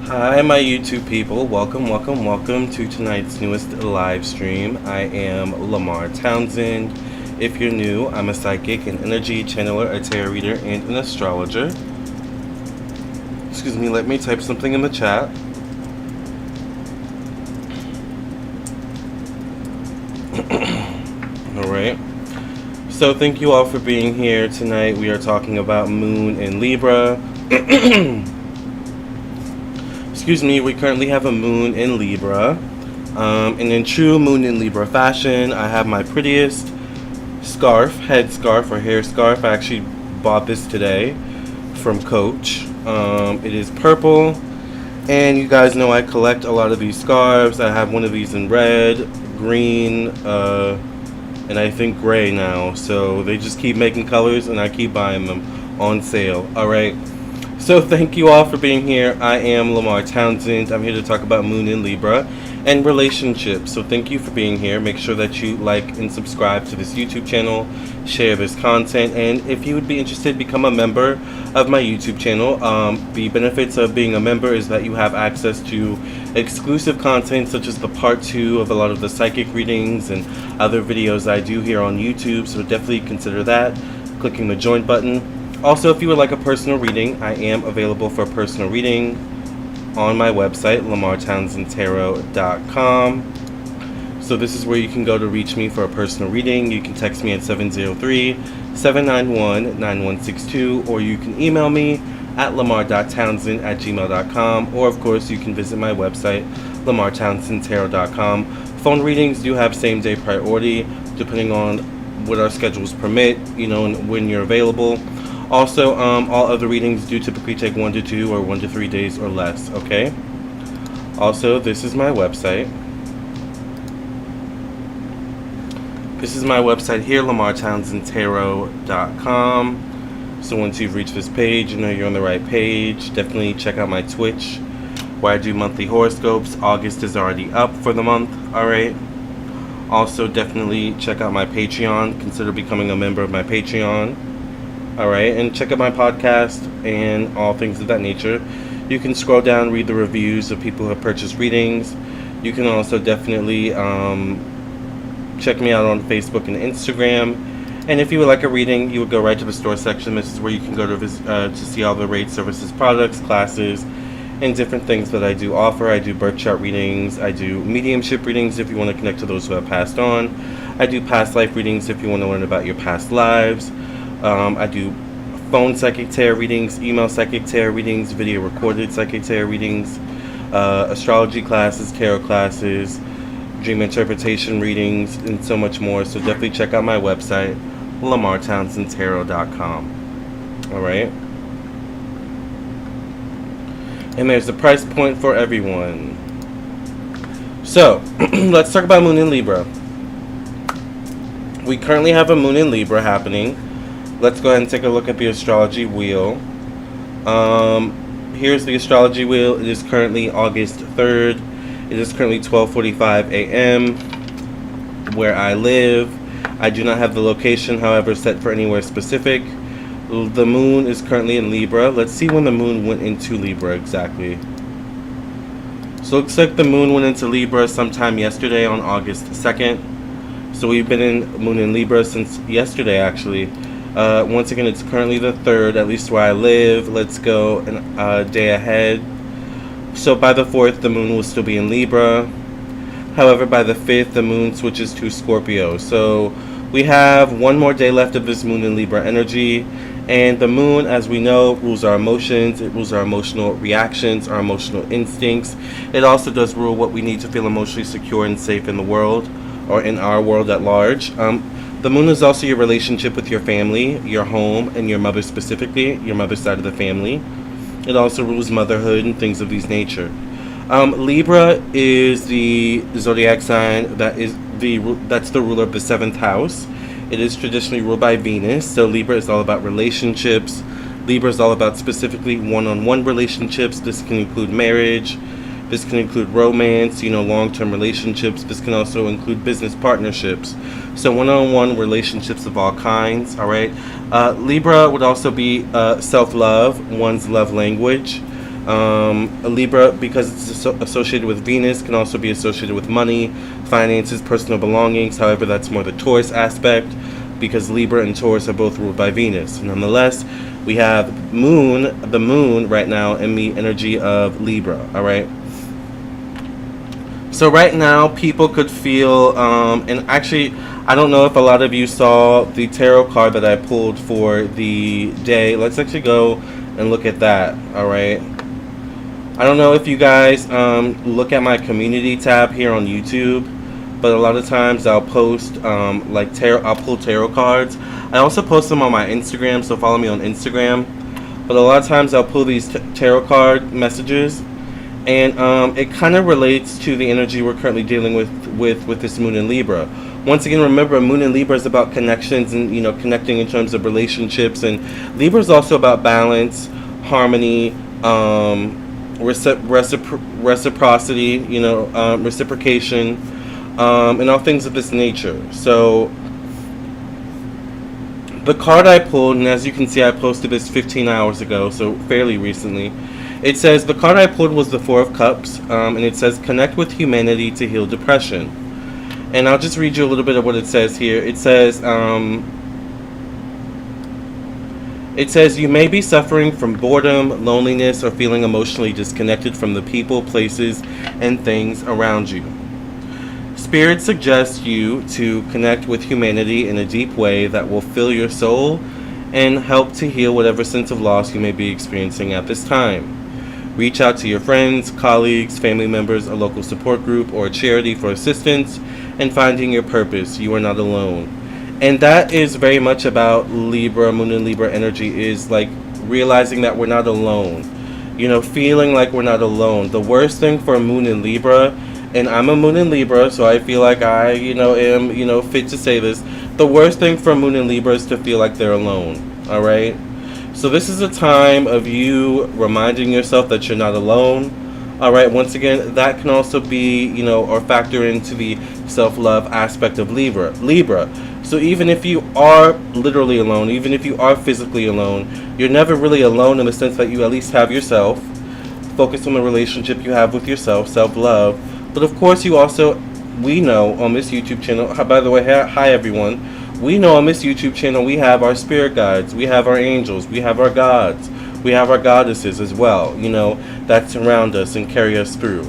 Hi, my YouTube people. Welcome to tonight's newest live stream. I am Lamarr Townsend. If you're new, I'm a psychic, an energy channeler, a tarot reader, and an astrologer. Excuse me, let me type something in the chat. Alright. So thank you all for being here tonight. We are talking about Moon in Libra. Excuse me, we currently have a Moon in Libra. And in true Moon in Libra fashion, I have my prettiest scarf, head scarf or hair scarf. I actually bought this today from Coach. It is purple. And you guys know I collect a lot of these scarves. I have one of these in red, green, and I think gray now. So they just keep making colors and I keep buying them on sale. Alright. So thank you all for being here. I am Lamarr Townsend. I'm here to talk about Moon in Libra and relationships. So thank you for being here. Make sure that you like and subscribe to this YouTube channel. Share this content. And if you would be interested, become a member of my YouTube channel. The benefits of being a member is that you have access to exclusive content such as the part 2 of a lot of the psychic readings and other videos I do here on YouTube. So definitely consider that. Clicking the join button. Also, if you would like a personal reading, I am available for a personal reading on my website, lamarrtownsendtarot.com. So this is where you can go to reach me for a personal reading. You can text me at 703-791-9162, or you can email me at lamarr.townsend@gmail.com, or of course you can visit my website, lamarrtownsendtarot.com. Phone readings do have same-day priority, depending on what our schedules permit, and when you're available. Also, all other readings do typically take 1 to 2 or 1 to 3 days or less, okay? Also, this is my website. This is my website here, lamarrtownsendtarot.com. So once you've reached this page, you know you're on the right page. Definitely check out my Twitch, where I do monthly horoscopes. August is already up for the month, alright? Also, definitely check out my Patreon. Consider becoming a member of my Patreon. Alright, and check out my podcast and all things of that nature. You can scroll down, read the reviews of people who have purchased readings. You can also definitely check me out on Facebook and Instagram. And if you would like a reading, you would go right to the store section. This is where you can go to see all the rates, services, products, classes, and different things that I do offer. I do birth chart readings. I do mediumship readings if you want to connect to those who have passed on. I do past life readings if you want to learn about your past lives. I do phone psychic tarot readings, email psychic tarot readings, video recorded psychic tarot readings, astrology classes, tarot classes, dream interpretation readings, and so much more. So definitely check out my website, lamarrtownsendtarot.com. Alright? And there's a price point for everyone. So, let's talk about Moon in Libra. We currently have a Moon in Libra happening. Let's go ahead and take a look at the astrology wheel. Here's the astrology wheel. It is currently August 3rd. It is currently 12:45 a.m. where I live. I do not have the location, however, set for anywhere specific. The moon is currently in Libra. Let's see when the moon went into Libra exactly. So it looks like the moon went into Libra sometime yesterday on August 2nd. So we've been in Moon in Libra since yesterday, actually. Once again, it's currently the 3rd, at least where I live. Let's go a day ahead. So by the 4th, the moon will still be in Libra. However, by the 5th, the moon switches to Scorpio. So we have one more day left of this Moon in Libra energy. And the moon, as we know, rules our emotions. It rules our emotional reactions, our emotional instincts. It also does rule what we need to feel emotionally secure and safe in the world, or in our world at large. The moon is also your relationship with your family, your home, and your mother specifically, your mother's side of the family. It also rules motherhood and things of these nature. Libra is the zodiac sign that's the ruler of the 7th house. It is traditionally ruled by Venus, so Libra is all about relationships. Libra is all about specifically one-on-one relationships. This can include marriage. This can include romance, long-term relationships. This can also include business partnerships. So one-on-one relationships of all kinds, all right? Libra would also be self-love, one's love language. A Libra, because it's associated with Venus, can also be associated with money, finances, personal belongings. However, that's more the Taurus aspect, because Libra and Taurus are both ruled by Venus. Nonetheless, we have the moon right now in the energy of Libra. All right. So right now, people could feel, and actually, I don't know if a lot of you saw the tarot card that I pulled for the day. Let's actually go and look at that. All right. I don't know if you guys look at my community tab here on YouTube, but a lot of times I'll post like tarot. I'll pull tarot cards. I also post them on my Instagram, so follow me on Instagram. But a lot of times I'll pull these tarot card messages, and it kind of relates to the energy we're currently dealing with this moon in Libra. Once again, remember, moon in Libra is about connections and, you know, connecting in terms of relationships, and Libra is also about balance, harmony, reciprocity, you know, reciprocation, and all things of this nature. So the card I pulled, and as you can see, I posted this 15 hours ago, so fairly recently. It says, the card I pulled was the Four of Cups, and it says, connect with humanity to heal depression. And I'll just read you a little bit of what it says here. It says, you may be suffering from boredom, loneliness, or feeling emotionally disconnected from the people, places, and things around you. Spirit suggests you to connect with humanity in a deep way that will fill your soul and help to heal whatever sense of loss you may be experiencing at this time. Reach out to your friends, colleagues, family members, a local support group, or a charity for assistance in finding your purpose. You are not alone. And that is very much about Libra, moon and Libra energy, is like realizing that we're not alone. You know, feeling like we're not alone. The worst thing for moon and Libra, and I'm a moon and Libra, so I feel like I, am, fit to say this. The worst thing for moon and Libra is to feel like they're alone. All right? So this is a time of you reminding yourself that you're not alone. All right, once again, that can also be, or factor into the self-love aspect of Libra. So even if you are literally alone, even if you are physically alone, you're never really alone in the sense that you at least have yourself. Focus on the relationship you have with yourself, self-love. But of course, we know on this YouTube channel, by the way, hi everyone. We know on this YouTube channel we have our spirit guides, we have our angels, we have our gods, we have our goddesses as well, that surround us and carry us through.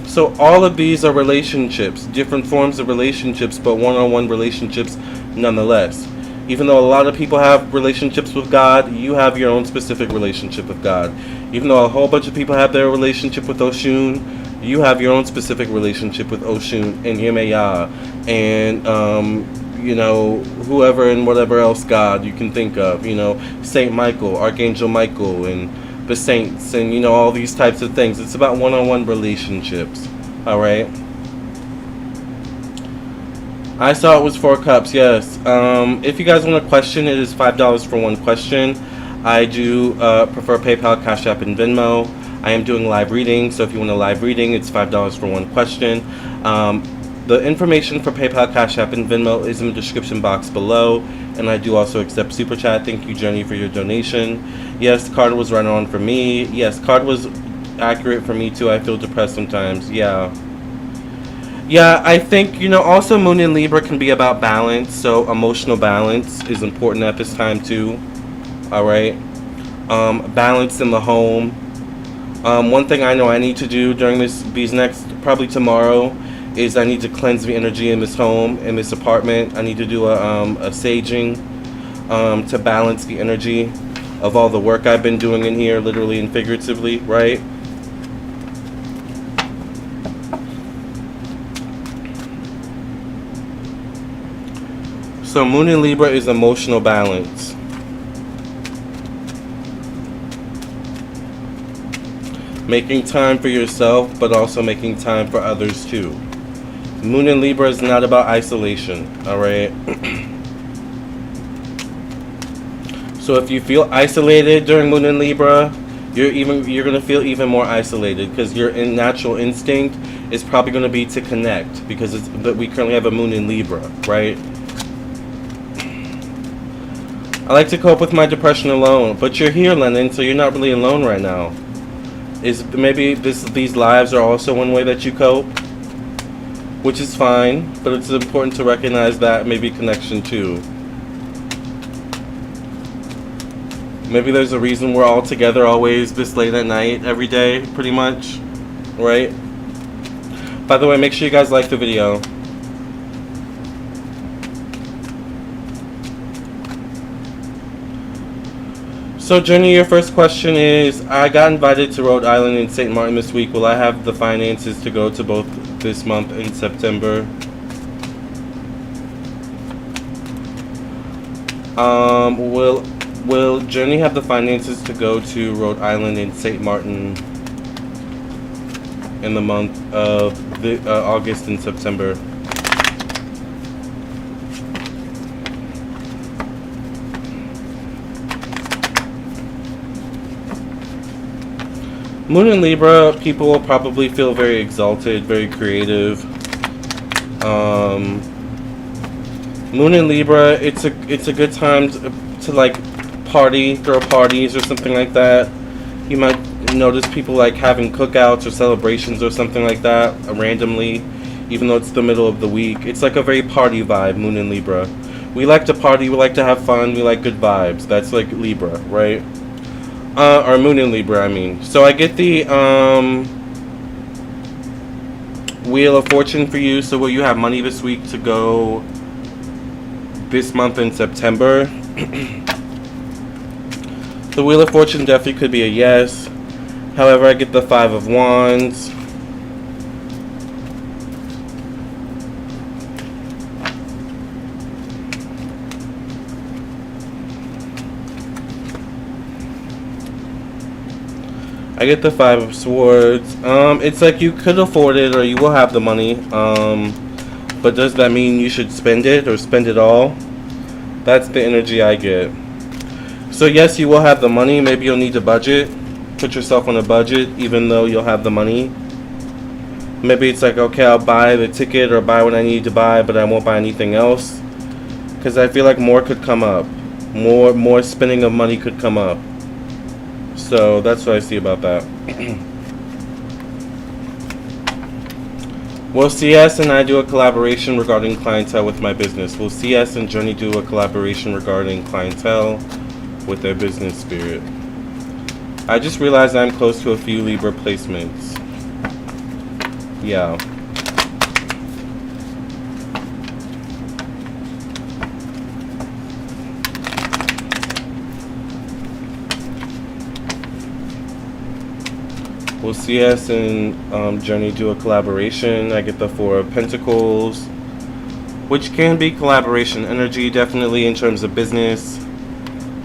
So all of these are relationships, different forms of relationships, but one-on-one relationships nonetheless. Even though a lot of people have relationships with God, you have your own specific relationship with God. Even though a whole bunch of people have their relationship with Oshun, you have your own specific relationship with Oshun and Yemaya and whoever and whatever else God you can think of, Saint Michael, Archangel Michael, and the saints, and all these types of things. It's about one-on-one relationships. All right. I saw it was 4 cups. Yes. If you guys want a question, it is $5 for one question. I do prefer PayPal, Cash App, and Venmo. I am doing live reading, so if you want a live reading, it's $5 for one question. The information for PayPal, Cash App, and Venmo is in the description box below, and I do also accept Super Chat. Thank you, Jenny, for your donation. Yes, card was right on for me. Yes, card was accurate for me too. I feel depressed sometimes. Yeah, I think, also Moon in Libra can be about balance, so emotional balance is important at this time too. All right, balance in the home. One thing I know I need to do during these next, probably tomorrow, is I need to cleanse the energy in this home, in this apartment. I need to do a saging to balance the energy of all the work I've been doing in here, literally and figuratively, right? So Moon in Libra is emotional balance. Making time for yourself, but also making time for others too. Moon in Libra is not about isolation, all right? So if you feel isolated during Moon in Libra, you're going to feel even more isolated, because your natural instinct is probably going to be to connect, because we currently have a Moon in Libra, right? I like to cope with my depression alone, but you're here, Lennon, so you're not really alone right now. Is maybe these lives are also one way that you cope, which is fine, but it's important to recognize that maybe connection too. Maybe there's a reason we're all together always this late at night every day, pretty much, right? By the way, make sure you guys like the video. So Jenny, your first question is, I got invited to Rhode Island and St. Martin this week. Will I have the finances to go to both this month and September? Will Jenny have the finances to go to Rhode Island and St. Martin in the month of August and September? Moon in Libra, people will probably feel very exalted, very creative. Moon in Libra, it's a good time to like party, throw parties or something like that. You might notice people like having cookouts or celebrations or something like that randomly, even though it's the middle of the week. It's like a very party vibe, Moon in Libra. We like to party, we like to have fun, we like good vibes. That's like Libra, right? Or Moon in Libra, I mean. So I get the Wheel of Fortune for you. So will you have money this week to go this month in September? The Wheel of Fortune definitely could be a yes. However, I get the Five of Wands. I get the Five of Swords. It's like you could afford it or you will have the money. But does that mean you should spend it or spend it all? That's the energy I get. So yes, you will have the money. Maybe you'll need to budget. Put yourself on a budget even though you'll have the money. Maybe it's like, okay, I'll buy the ticket or buy what I need to buy, but I won't buy anything else. Because I feel like more could come up. More spending of money could come up. So that's what I see about that. Will CS and I do a collaboration regarding clientele with my business? Will CS and Journey do a collaboration regarding clientele with their business spirit? I just realized I'm close to a few Libra placements. Yeah. Will CS and Journey do a collaboration? I get the Four of Pentacles, which can be collaboration energy, definitely in terms of business,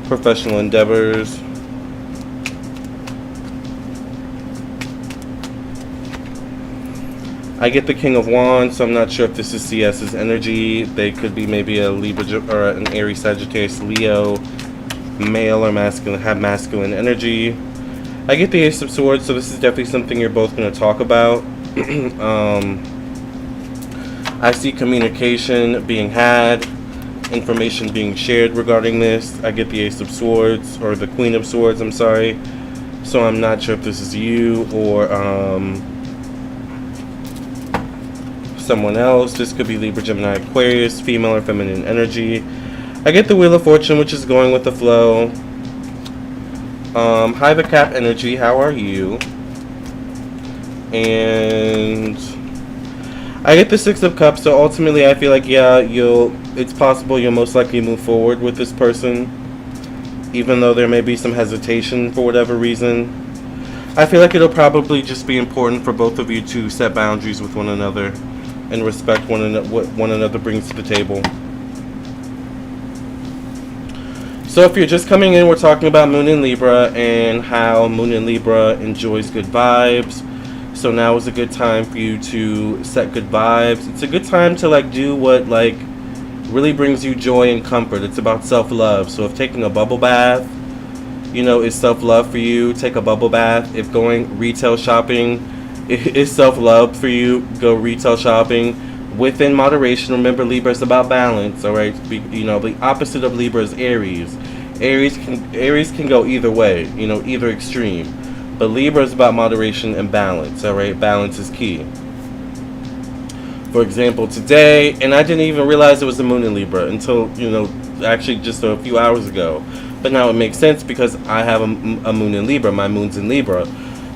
professional endeavors. I get the King of Wands, so I'm not sure if this is CS's energy. They could be maybe a Libra or an Aries, Sagittarius, Leo, male or masculine, have masculine energy. I get the Ace of Swords, so this is definitely something you're both going to talk about. I see communication being had, information being shared regarding this. I get the Ace of Swords, or the Queen of Swords, I'm sorry. So I'm not sure if this is you or someone else. This could be Libra, Gemini, Aquarius, female or feminine energy. I get the Wheel of Fortune, which is going with the flow. Hi, the Cap energy, how are you? And I get the Six of Cups, so ultimately I feel like, yeah, it's possible you'll most likely move forward with this person, even though there may be some hesitation for whatever reason. I feel like it'll probably just be important for both of you to set boundaries with one another and respect what one another brings to the table. So if you're just coming in, we're talking about Moon in Libra and how Moon in Libra enjoys good vibes. So now is a good time for you to set good vibes. It's a good time to like do what like really brings you joy and comfort. It's about self-love. So if taking a bubble bath, you know, is self-love for you, take a bubble bath. If going retail shopping is self-love for you, go retail shopping within moderation. Remember, Libra is about balance, all right? You know, the opposite of Libra is Aries. Aries can go either way, you know, either extreme. But Libra is about moderation and balance, all right? Balance is key. For example, today, and I didn't even realize it was the moon in Libra until, actually just a few hours ago. But now it makes sense because I have a moon in Libra. My moon's in Libra.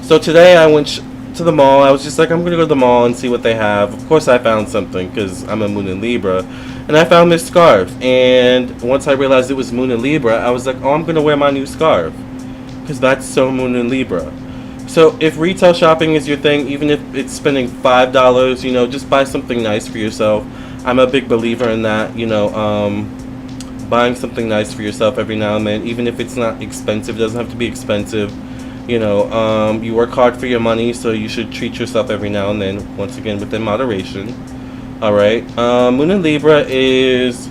So today I went to the mall. I was just like, I'm going to go to the mall and see what they have. Of course I found something because I'm a moon in Libra. And I found this scarf. And once I realized it was moon in Libra, I was like, oh, I'm going to wear my new scarf. Because that's so moon in Libra. So if retail shopping is your thing, even if it's spending $5, just buy something nice for yourself. I'm a big believer in that, buying something nice for yourself every now and then, even if it's not expensive. It doesn't have to be expensive. You work hard for your money, so you should treat yourself every now and then, once again within moderation. All right. Moon in Libra is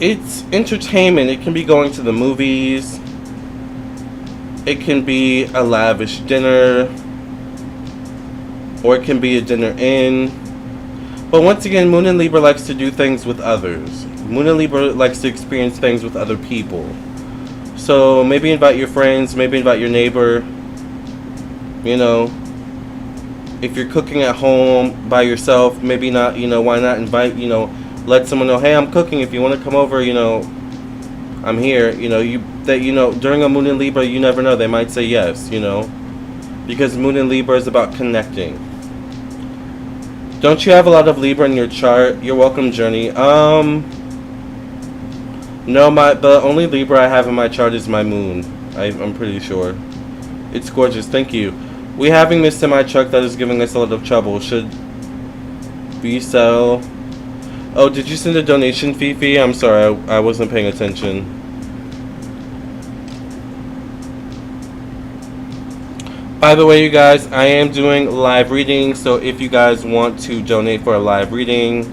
it's entertainment. It can be going to the movies. It can be a lavish dinner, or it can be a dinner in. But once again, Moon in Libra likes to do things with others. Moon in Libra likes to experience things with other people. So maybe invite your friends, maybe invite your neighbor. If you're cooking at home by yourself, maybe not, why not invite, let someone know, hey, I'm cooking. If you want to come over, I'm here. During a moon in Libra, you never know. They might say yes, because moon in Libra is about connecting. Don't you have a lot of Libra in your chart? You're welcome, Journey. No, the only Libra I have in my chart is my moon. I'm pretty sure. It's gorgeous. Thank you. We having this semi-truck that is giving us a lot of trouble. Should we sell? Oh, did you send a donation, Fifi? I'm sorry, I wasn't paying attention. By the way, you guys, I am doing live readings, so if you guys want to donate for a live reading,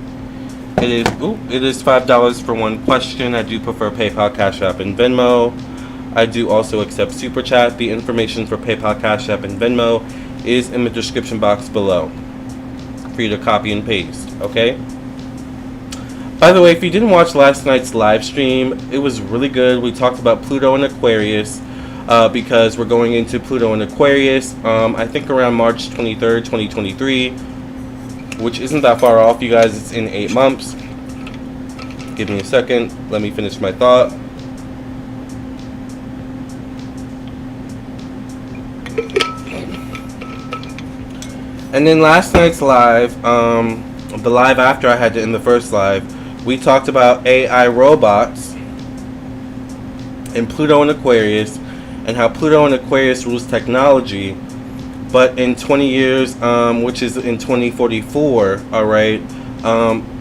it is $5 for one question. I do prefer PayPal, Cash App, and Venmo. I do also accept Super Chat. The information for PayPal, Cash App, and Venmo is in the description box below for you to copy and paste, okay? By the way, if you didn't watch last night's live stream, it was really good. We talked about Pluto and Aquarius because we're going into Pluto and Aquarius, I think around March 23rd, 2023, which isn't that far off, you guys. It's in 8 months. Give me a second. Let me finish my thought. And then last night's live, the live after I had to end the first live, we talked about AI robots in Pluto and Aquarius and how Pluto and Aquarius rules technology. But in 20 years, which is in 2044, all right,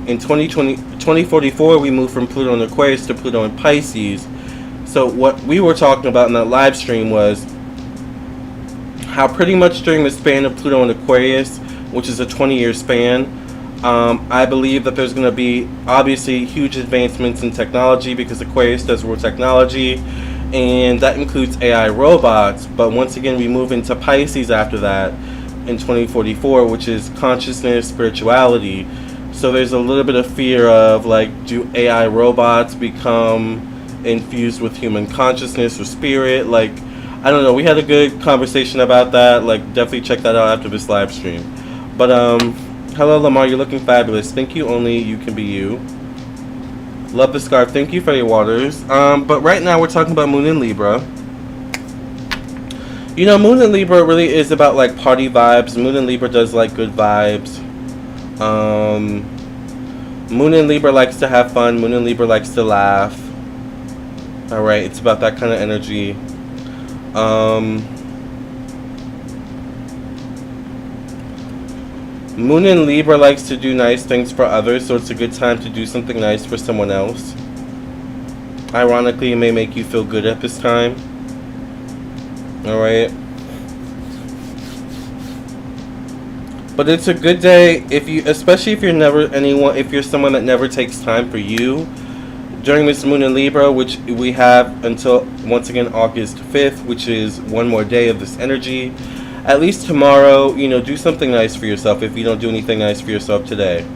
in 2044, we move from Pluto and Aquarius to Pluto and Pisces. So what we were talking about in that live stream was how pretty much during the span of Pluto and Aquarius, which is a 20-year span, I believe that there's going to be obviously huge advancements in technology because Aquarius does rule technology, and that includes AI robots. But once again, we move into Pisces after that in 2044, which is consciousness, spirituality. So there's a little bit of fear of, like, do AI robots become infused with human consciousness or spirit? Like, I don't know. We had a good conversation about that. Like, definitely check that out after this live stream. But hello, Lamarr. You're looking fabulous. Thank you. Only you can be you. Love the scarf. Thank you for your waters. But right now we're talking about Moon in Libra. Moon in Libra really is about, like, party vibes. Moon in Libra does like good vibes. Moon in Libra likes to have fun. Moon in Libra likes to laugh. All right, it's about that kind of energy. Moon in Libra likes to do nice things for others, so it's a good time to do something nice for someone else. Ironically, it may make you feel good at this time. Alright. But it's a good day especially if you're someone that never takes time for you. During this Moon in Libra, which we have until, once again, August 5th, which is one more day of this energy. At least tomorrow, do something nice for yourself if you don't do anything nice for yourself today.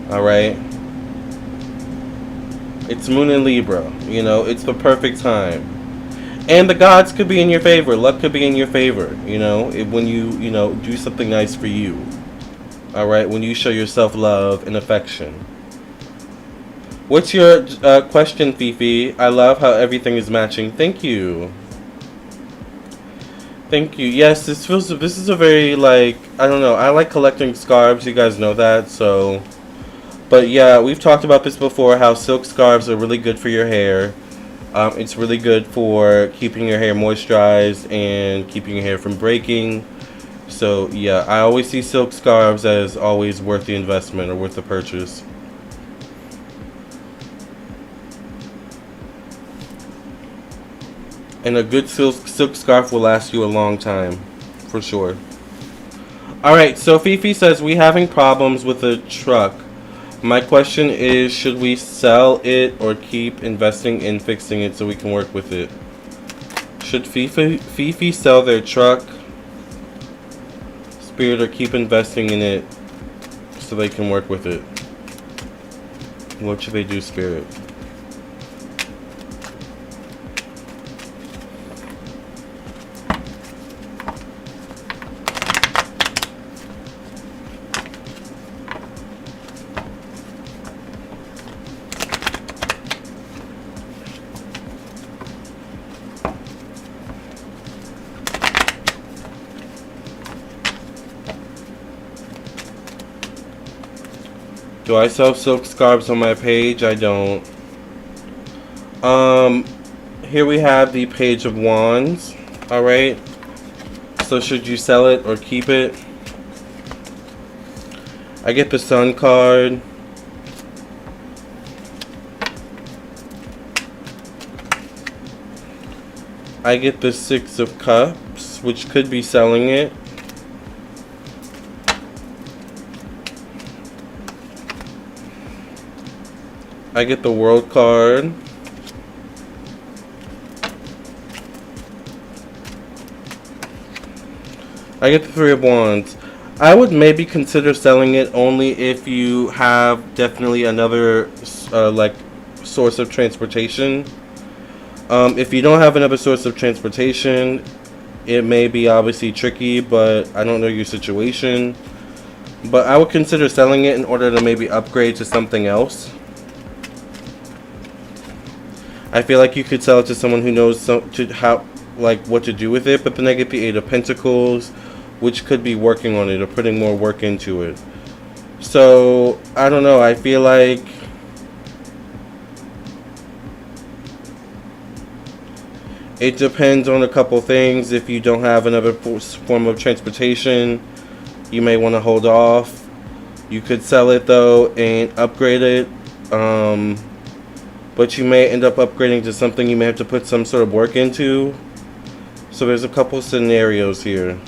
Alright? It's Moon in Libra. You know, it's the perfect time. And the gods could be in your favor. Luck could be in your favor. You know, when you know, do something nice for you. Alright? When you show yourself love and affection. What's your question, Fifi? I love how everything is matching. Thank you. Thank you. Yes, this is a very, like, I don't know. I like collecting scarves. You guys know that, so. But yeah, we've talked about this before, how silk scarves are really good for your hair. It's really good for keeping your hair moisturized and keeping your hair from breaking. So yeah, I always see silk scarves as always worth the investment or worth the purchase. And a good silk scarf will last you a long time, for sure. Alright, so Fifi says, we having problems with the truck. My question is, should we sell it or keep investing in fixing it so we can work with it? Should Fifi sell their truck, Spirit, or keep investing in it so they can work with it? What should they do, Spirit? Do I sell silk scarves on my page? I don't. Here we have the Page of Wands. Alright. So should you sell it or keep it? I get the Sun card. I get the Six of Cups, which could be selling it. I get the World card. I get the Three of Wands. I would maybe consider selling it only if you have definitely another like source of transportation. If you don't have another source of transportation, it may be obviously tricky, but I don't know your situation. But I would consider selling it in order to maybe upgrade to something else. I feel like you could sell it to someone who knows what to do with it, but then I get the Eight of Pentacles, which could be working on it or putting more work into it. So, I don't know, I feel like it depends on a couple things. If you don't have another form of transportation, you may want to hold off. You could sell it though and upgrade it. But you may end up upgrading to something you may have to put some sort of work into. So there's a couple scenarios here.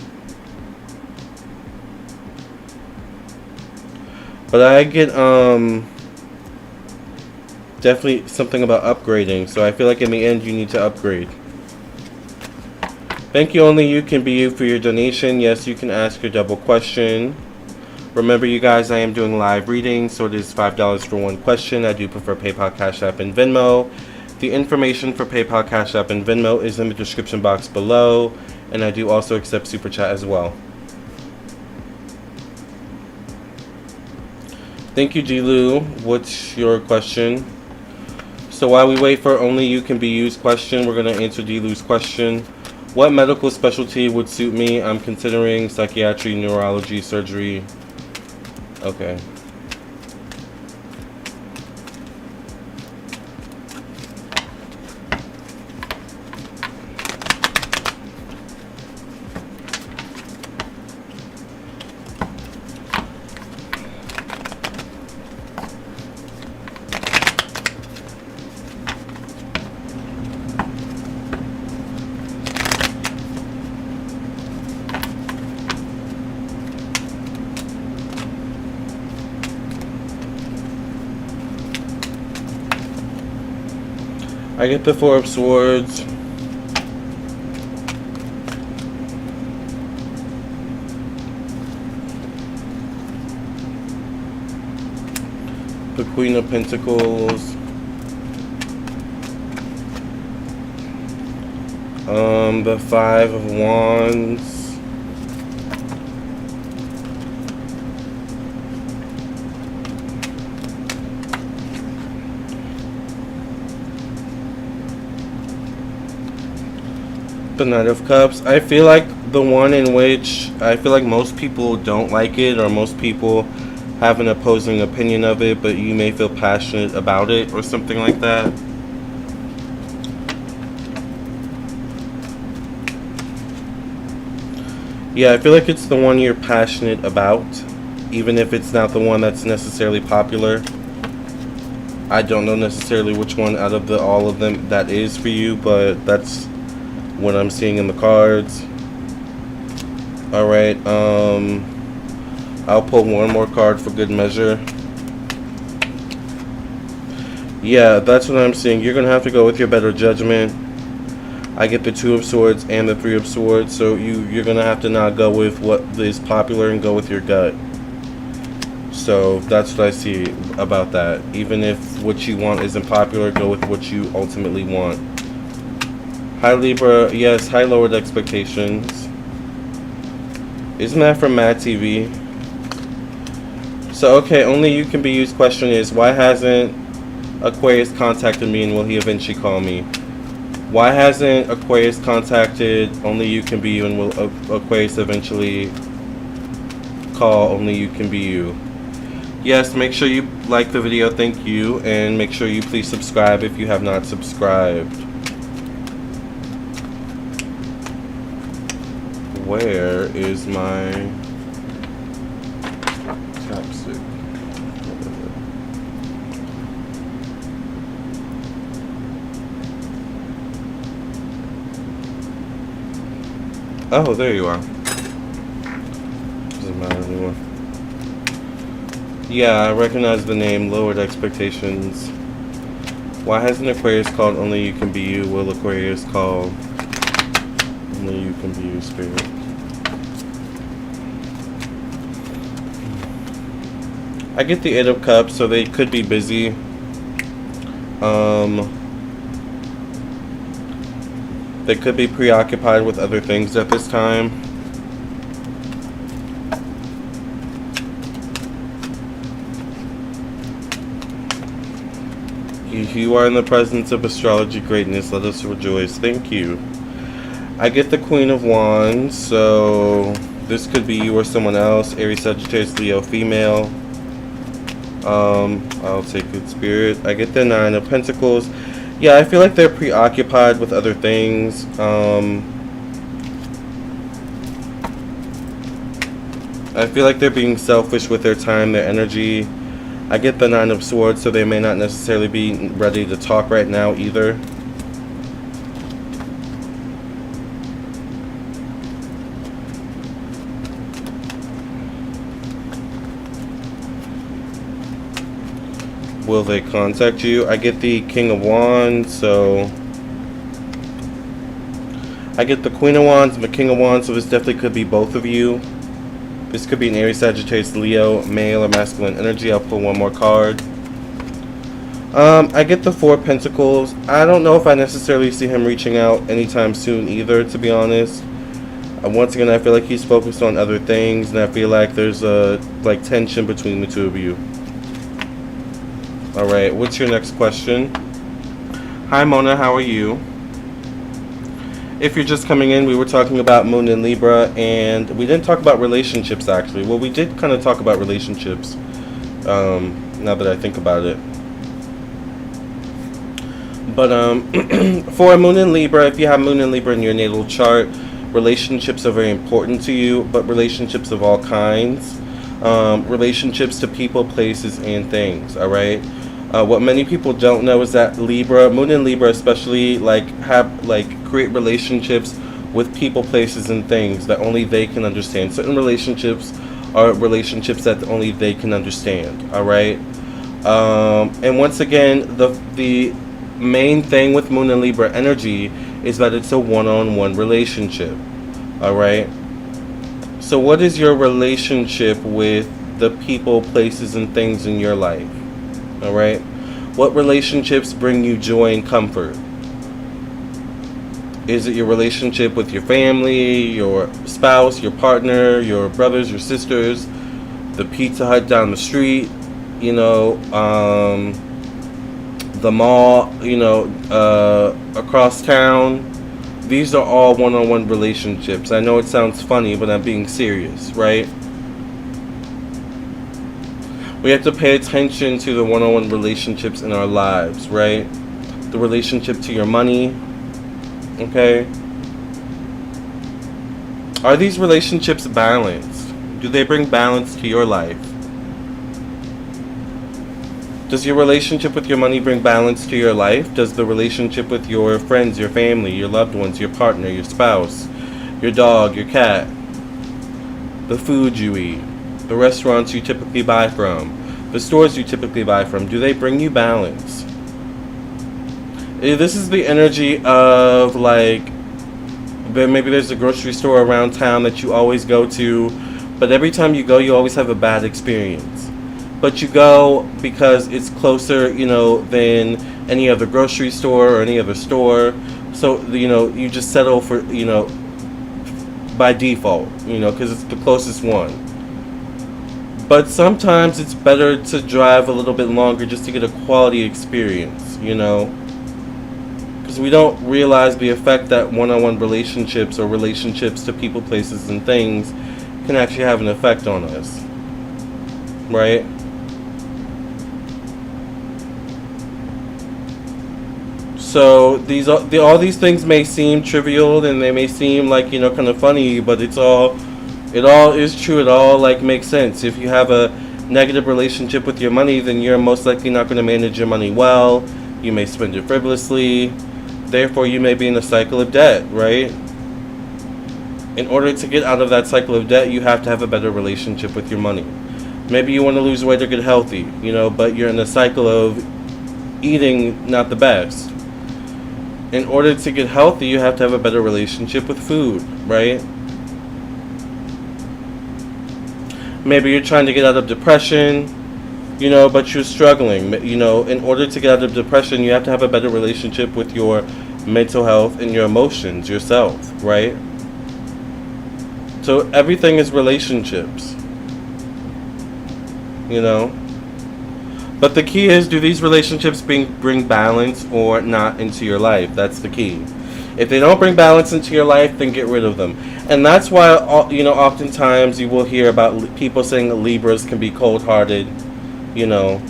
But I get definitely something about upgrading. So I feel like in the end you need to upgrade. Thank you, Only You Can Be You, for your donation. Yes, you can ask your double question. Remember, you guys, I am doing live readings, so it is $5 for one question. I do prefer PayPal, Cash App, and Venmo. The information for PayPal, Cash App, and Venmo is in the description box below, and I do also accept Super Chat as well. Thank you, Dilu. What's your question? So while we wait for Only You Can Be Used question, we're going to answer Dilu's question. What medical specialty would suit me? I'm considering psychiatry, neurology, surgery. Okay. I get the Four of Swords. The Queen of Pentacles. The Five of Wands. The Knight of Cups. I feel like the one in which I feel like most people don't like it, or most people have an opposing opinion of it, but you may feel passionate about it or something like that. Yeah, I feel like it's the one you're passionate about, even if it's not the one that's necessarily popular. I don't know necessarily which one out of all of them that is for you, but that's what I'm seeing in the cards. Alright, I'll pull one more card for good measure. Yeah, that's what I'm seeing. You're going to have to go with your better judgment. I get the Two of Swords and the Three of Swords, so you're going to have to not go with what is popular and go with your gut. So that's what I see about that. Even if what you want isn't popular, go with what you ultimately want. Hi Libra, yes, high lowered expectations. Isn't that from Mad TV? So okay, only you can be used question is, why hasn't Aquarius contacted me and will he eventually call me? Why hasn't Aquarius contacted only you can be you and will Aquarius eventually call only you can be you? Yes, make sure you like the video, thank you, and make sure you please subscribe if you have not subscribed. Where is my chapstick? Oh, there you are. Doesn't matter anymore. Yeah, I recognize the name. Lowered expectations. Why hasn't Aquarius called only you can be you? Will Aquarius call only you can be you, Spirit? I get the Eight of Cups, so they could be busy. They could be preoccupied with other things at this time. You are in the presence of astrology greatness. Let us rejoice. Thank you. I get the Queen of Wands, so this could be you or someone else. Aries, Sagittarius, Leo, female. I'll take good spirit. I get the Nine of Pentacles. Yeah, I feel like they're preoccupied with other things. I feel like they're being selfish with their time, their energy. I get the Nine of Swords, so they may not necessarily be ready to talk right now either. Will they contact you? I get the King of Wands, so I get the Queen of Wands and the King of Wands, so this definitely could be both of you. This could be an Aries, Sagittarius, Leo, male or masculine energy. I'll pull one more card. I get the Four of Pentacles. I don't know if I necessarily see him reaching out anytime soon either, to be honest. Once again, I feel like he's focused on other things, and I feel like there's a tension between the two of you. Alright, what's your next question? Hi Mona, how are you? If you're just coming in, we were talking about Moon in Libra, and we didn't talk about relationships actually. Well, we did kind of talk about relationships, now that I think about it. But for Moon in Libra, if you have Moon in Libra in your natal chart, relationships are very important to you, but relationships of all kinds. Relationships to people, places, and things, alright? What many people don't know is that Libra, Moon in Libra especially, create relationships with people, places, and things that only they can understand. Certain relationships are relationships that only they can understand, alright? And once again, the main thing with Moon in Libra energy is that it's a one-on-one relationship, alright? So what is your relationship with the people, places, and things in your life? All right. What relationships bring you joy and comfort? Is it your relationship with your family, your spouse, your partner, your brothers, your sisters, the Pizza Hut down the street, you know, the mall, you know, across town? These are all one-on-one relationships. I know it sounds funny, but I'm being serious, right? We have to pay attention to the one-on-one relationships in our lives, right? The relationship to your money, okay? Are these relationships balanced? Do they bring balance to your life? Does your relationship with your money bring balance to your life? Does the relationship with your friends, your family, your loved ones, your partner, your spouse, your dog, your cat, the food you eat, the restaurants you typically buy from, the stores you typically buy from, do they bring you balance? This is the energy of, like, maybe there's a grocery store around town that you always go to, but every time you go, you always have a bad experience. But you go because it's closer, you know, than any other grocery store or any other store. So, you know, you just settle for, you know, by default, you know, because it's the closest one. But sometimes it's better to drive a little bit longer just to get a quality experience, you know. Because we don't realize the effect that one-on-one relationships or relationships to people, places, and things can actually have an effect on us. Right? So all these things may seem trivial and they may seem like, you know, kind of funny, but it all is true. It all, like, makes sense. If you have a negative relationship with your money, then you're most likely not going to manage your money well. You may spend it frivolously. Therefore, you may be in a cycle of debt, right? In order to get out of that cycle of debt, you have to have a better relationship with your money. Maybe you want to lose weight or get healthy, you know, but you're in a cycle of eating not the best. In order to get healthy, you have to have a better relationship with food, right? Maybe you're trying to get out of depression, you know, but you're struggling. You know, in order to get out of depression, you have to have a better relationship with your mental health and your emotions, yourself, right? So everything is relationships, you know. But the key is, do these relationships bring balance or not into your life? That's the key. If they don't bring balance into your life, then get rid of them. And that's why, you know, oftentimes you will hear about people saying Libras can be cold-hearted, you know.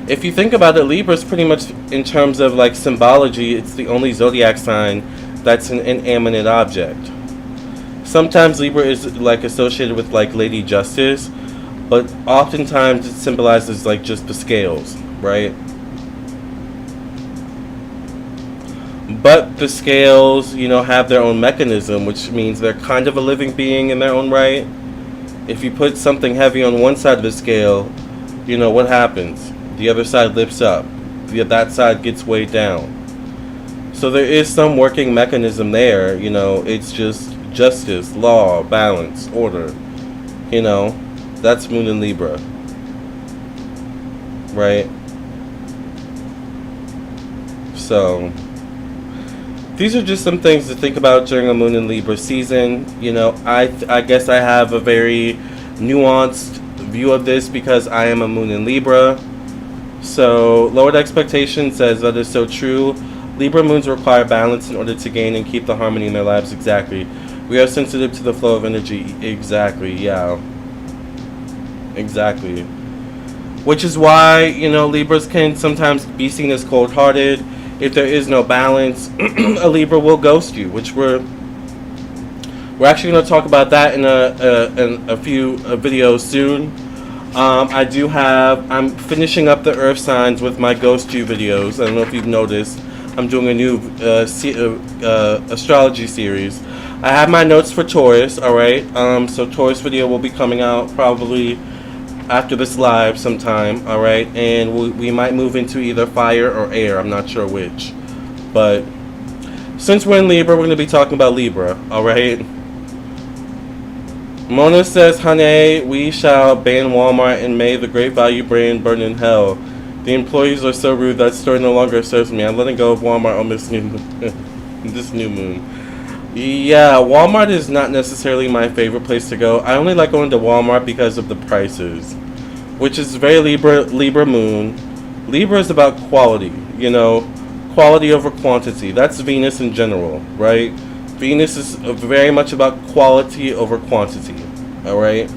If you think about it, Libras pretty much, in terms of, like, symbology, it's the only zodiac sign that's an inanimate object. Sometimes Libra is, like, associated with, like, Lady Justice, but oftentimes it symbolizes, like, just the scales, right? But the scales, you know, have their own mechanism, which means they're kind of a living being in their own right. If you put something heavy on one side of the scale, you know, what happens? The other side lifts up. That side gets weighed down. So there is some working mechanism there, you know. It's just justice, law, balance, order, you know. That's Moon in Libra, right? So these are just some things to think about during a Moon in Libra season. You know, I guess I have a very nuanced view of this because I am a Moon in Libra. So Lowered Expectation says that is so true. Libra moons require balance in order to gain and keep the harmony in their lives. Exactly. We are sensitive to the flow of energy. Exactly, yeah. Exactly. Which is why, you know, Libras can sometimes be seen as cold-hearted. If there is no balance, a Libra will ghost you, which we're actually going to talk about that in a few videos soon. I'm finishing up the Earth signs with my Ghost You videos. I don't know if you've noticed. I'm doing a new astrology series. I have my notes for Taurus, alright? So Taurus video will be coming out probably after this live sometime, alright? And we might move into either fire or air. I'm not sure which. But since we're in Libra, we're going to be talking about Libra, alright? Mona says, honey, we shall ban Walmart in May. The great value brand burn in hell. The employees are so rude that store no longer serves me. I'm letting go of Walmart on this new moon. Yeah, Walmart is not necessarily my favorite place to go. I only like going to Walmart because of the prices, which is very Libra moon. Libra is about quality, you know, quality over quantity. That's Venus in general, right? Venus is very much about quality over quantity, all right?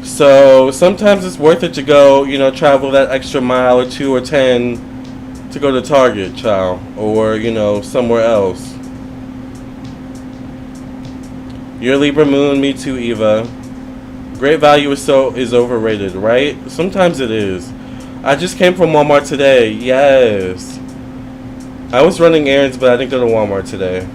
So sometimes it's worth it to go, you know, travel that extra mile or 2 or 10 to go to Target, child, or, you know, somewhere else. Your Libra moon, me too, Eva. Great value is overrated, right? Sometimes it is. I just came from Walmart today. Yes. I was running errands, but I didn't go to Walmart today.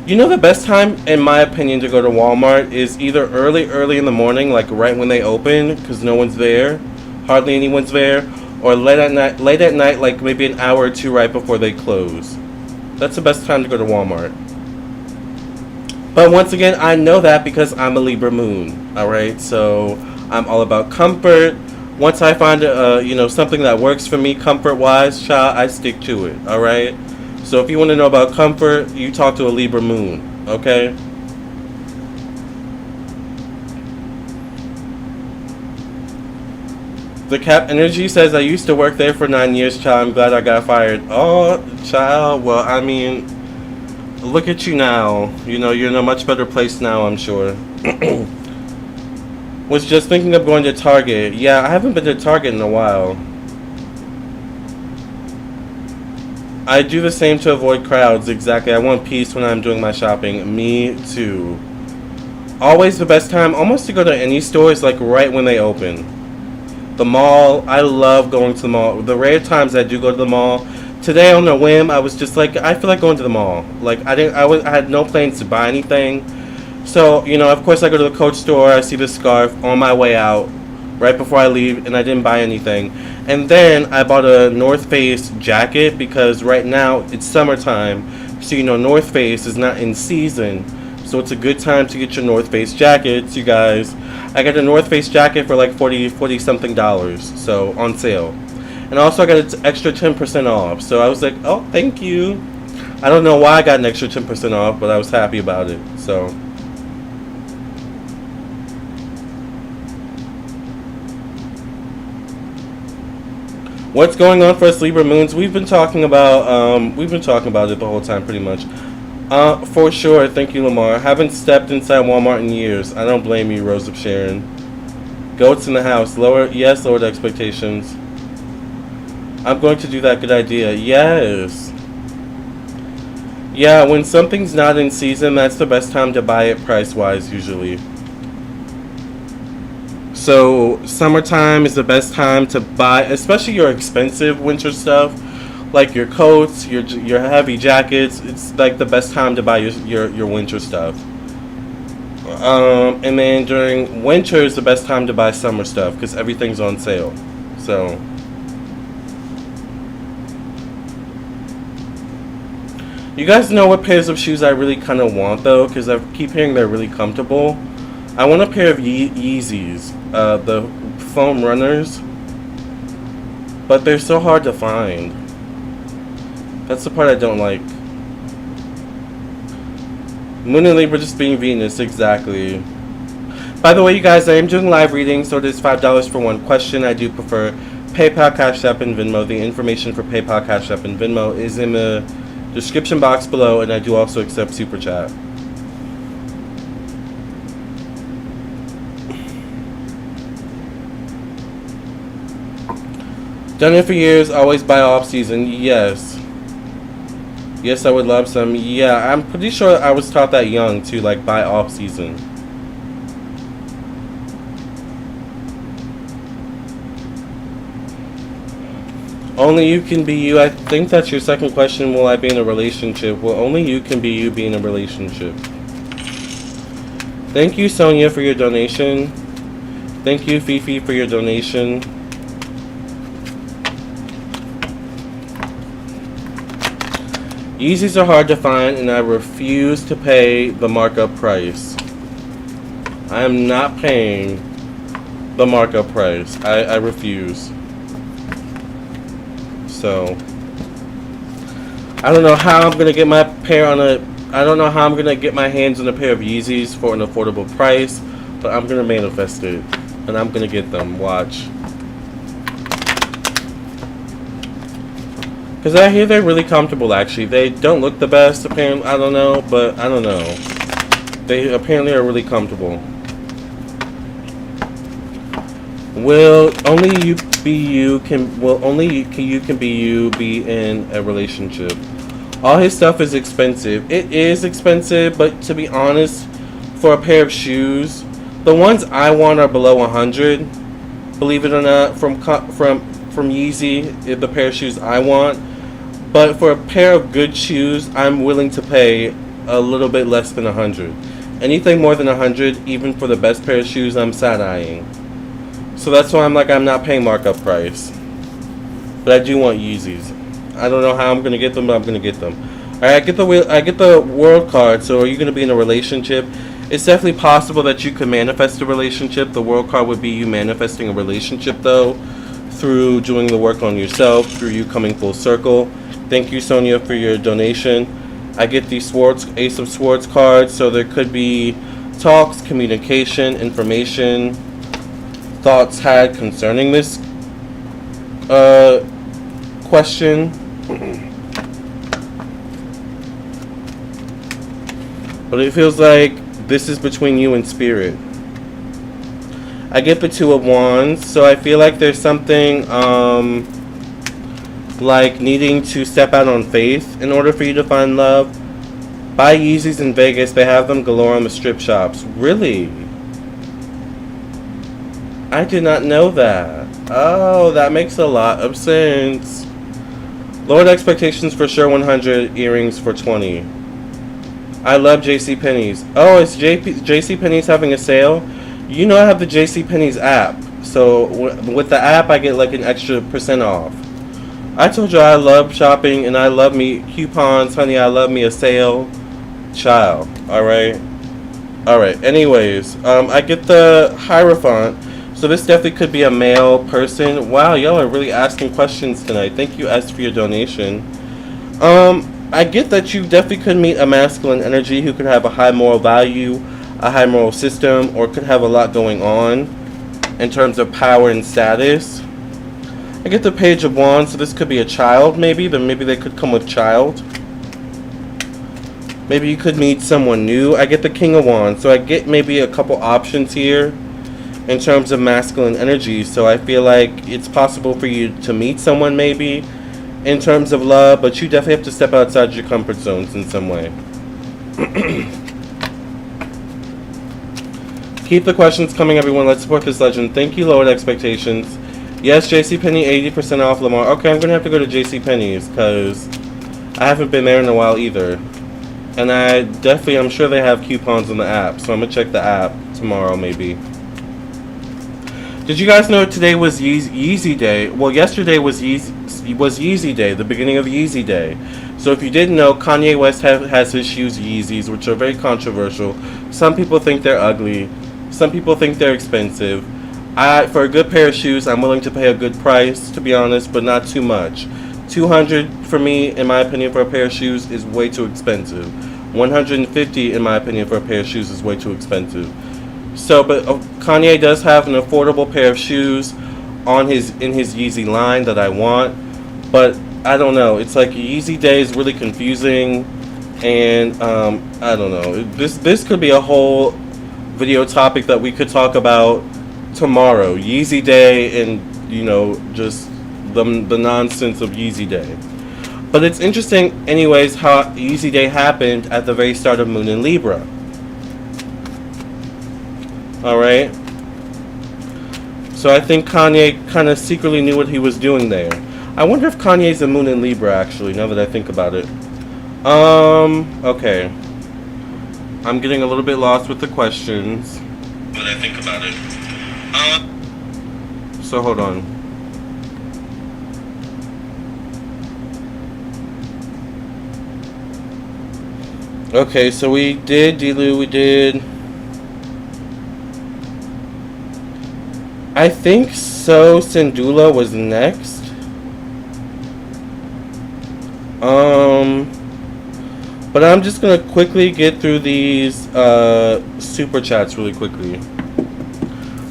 You know, the best time, in my opinion, to go to Walmart is either early in the morning, like right when they open, because no one's there, hardly anyone's there, or late at night, like maybe an hour or two right before they close. That's the best time to go to Walmart. But once again, I know that because I'm a Libra moon, all right? So I'm all about comfort. Once I find, you know, something that works for me comfort-wise, child, I stick to it, all right? So if you want to know about comfort, you talk to a Libra moon, okay? The Cap Energy says, I used to work there for 9 years, child. I'm glad I got fired. Oh, child, well, I mean, look at you now. You know, you're in a much better place now, I'm sure. Was just thinking of going to Target. Yeah, I haven't been to Target in a while. I do the same to avoid crowds, exactly. I want peace when I'm doing my shopping. Me too. Always the best time, almost to go to any store, is like right when they open. The mall, I love going to the mall. The rare times I do go to the mall. Today on a whim, I was just like, I feel like going to the mall. Like I had no plans to buy anything. So, you know, of course I go to the Coach store, I see the scarf on my way out, right before I leave, and I didn't buy anything. And then I bought a North Face jacket because right now it's summertime. So, you know, North Face is not in season. So it's a good time to get your North Face jackets, you guys. I got a North Face jacket for like $40 something, so on sale. And also I got an extra 10% off. So I was like, oh, thank you. I don't know why I got an extra 10% off, but I was happy about it. So what's going on for us Libra moons? We've been talking about it the whole time pretty much. For sure, thank you, Lamarr. Haven't stepped inside Walmart in years. I don't blame you, Rose of Sharon. Goats in the house. Lowered expectations. I'm going to do that. Good idea. Yes. Yeah, when something's not in season, that's the best time to buy it price-wise, usually. So summertime is the best time to buy, especially your expensive winter stuff, like your coats, your heavy jackets. It's like the best time to buy your winter stuff. And then during winter is the best time to buy summer stuff because everything's on sale. So you guys know what pairs of shoes I really kind of want though, because I keep hearing they're really comfortable. I want a pair of Yeezys, the foam runners, but they're so hard to find. That's the part I don't like. Moon and Libra just being Venus, exactly. By the way, you guys, I am doing live readings, so it is $5 for one question. I do prefer PayPal, Cash App, and Venmo. The information for PayPal, Cash App, and Venmo is in the description box below, and I do also accept Super Chat. Done it for years, always buy off season. Yes. Yes, I would love some. Yeah, I'm pretty sure I was taught that young to like buy off season. Only you can be you. I think that's your second question. Will I be in a relationship? Well, only you can be you, be in a relationship. Thank you, Sonia, for your donation. Thank you, Fifi, for your donation. Yeezys are hard to find, and I refuse to pay the markup price. I am not paying the markup price. I refuse. So I don't know how I'm gonna get my pair on a. I don't know how I'm gonna get my hands on a pair of Yeezys for an affordable price, but I'm gonna manifest it, and I'm gonna get them. Watch. Because I hear they're really comfortable, actually. They don't look the best, apparently. I don't know, but I don't know. They apparently are really comfortable. Will only you be you can be you be in a relationship? All his stuff is expensive. It is expensive, but to be honest, for a pair of shoes, the ones I want are below 100. Believe it or not, from Yeezy, the pair of shoes I want. But for a pair of good shoes, I'm willing to pay a little bit less than 100. Anything more than 100, even for the best pair of shoes, I'm side-eyeing. So that's why I'm not paying markup price. But I do want Yeezys. I don't know how I'm gonna get them, but I'm gonna get them. Alright, I get the world card. So are you gonna be in a relationship? It's definitely possible that you could manifest a relationship. The world card would be you manifesting a relationship, though, through doing the work on yourself, through you coming full circle. Thank you, Sonia, for your donation. I get the Ace of Swords card, so there could be talks, communication, information, thoughts had concerning this question. But it feels like this is between you and spirit. I get the Two of Wands, so I feel like there's something like needing to step out on faith in order for you to find love. Buy Yeezys in Vegas. They have them galore on the strip shops. Really? I did not know that. Oh, that makes a lot of sense. Lowered expectations for sure. 100 earrings for 20. I love JCPenney's. Oh, is JCPenney's having a sale? You know I have the JCPenney's app. So with the app, I get like an extra % off. I told you I love shopping and I love me coupons, honey. I love me a sale. Child. Alright. Anyways, I get the Hierophant. So this definitely could be a male person. Wow, y'all are really asking questions tonight. Thank you, S, for your donation. I get that you definitely could meet a masculine energy who could have a high moral value, a high moral system, or could have a lot going on in terms of power and status. I get the Page of Wands, so this could be a child, maybe. Then maybe they could come with child. Maybe you could meet someone new. I get the King of Wands, so I get maybe a couple options here in terms of masculine energy. So I feel like it's possible for you to meet someone maybe in terms of love, but you definitely have to step outside your comfort zones in some way. Keep the questions coming, everyone. Let's support this legend. Thank you, Lowered Expectations. Yes, JCPenney, 80% off, Lamarr. Okay, I'm going to have to go to JCPenney's because I haven't been there in a while either. And I'm sure they have coupons on the app, so I'm going to check the app tomorrow maybe. Did you guys know today was Yeezy Day? Well, yesterday was Yeezy Day, the beginning of Yeezy Day. So if you didn't know, Kanye West has his shoes Yeezys, which are very controversial. Some people think they're ugly. Some people think they're expensive. For a good pair of shoes, I'm willing to pay a good price, to be honest, but not too much. $200 for me, in my opinion, for a pair of shoes is way too expensive. $150, in my opinion, for a pair of shoes is way too expensive. So, but Kanye does have an affordable pair of shoes in his Yeezy line that I want, but I don't know. It's like Yeezy Day is really confusing, and I don't know. This could be a whole video topic that we could talk about tomorrow. Yeezy Day and just the nonsense of Yeezy Day. But it's interesting, anyways, how Yeezy Day happened at the very start of Moon in Libra. Alright? So I think Kanye kind of secretly knew what he was doing there. I wonder if Kanye's a Moon in Libra, actually, now that I think about it. Okay. I'm getting a little bit lost with the questions. Now that I think about it. So hold on. Okay, so we did Dilu, we did I think so. Sindula was next. But I'm just gonna quickly get through these super chats really quickly.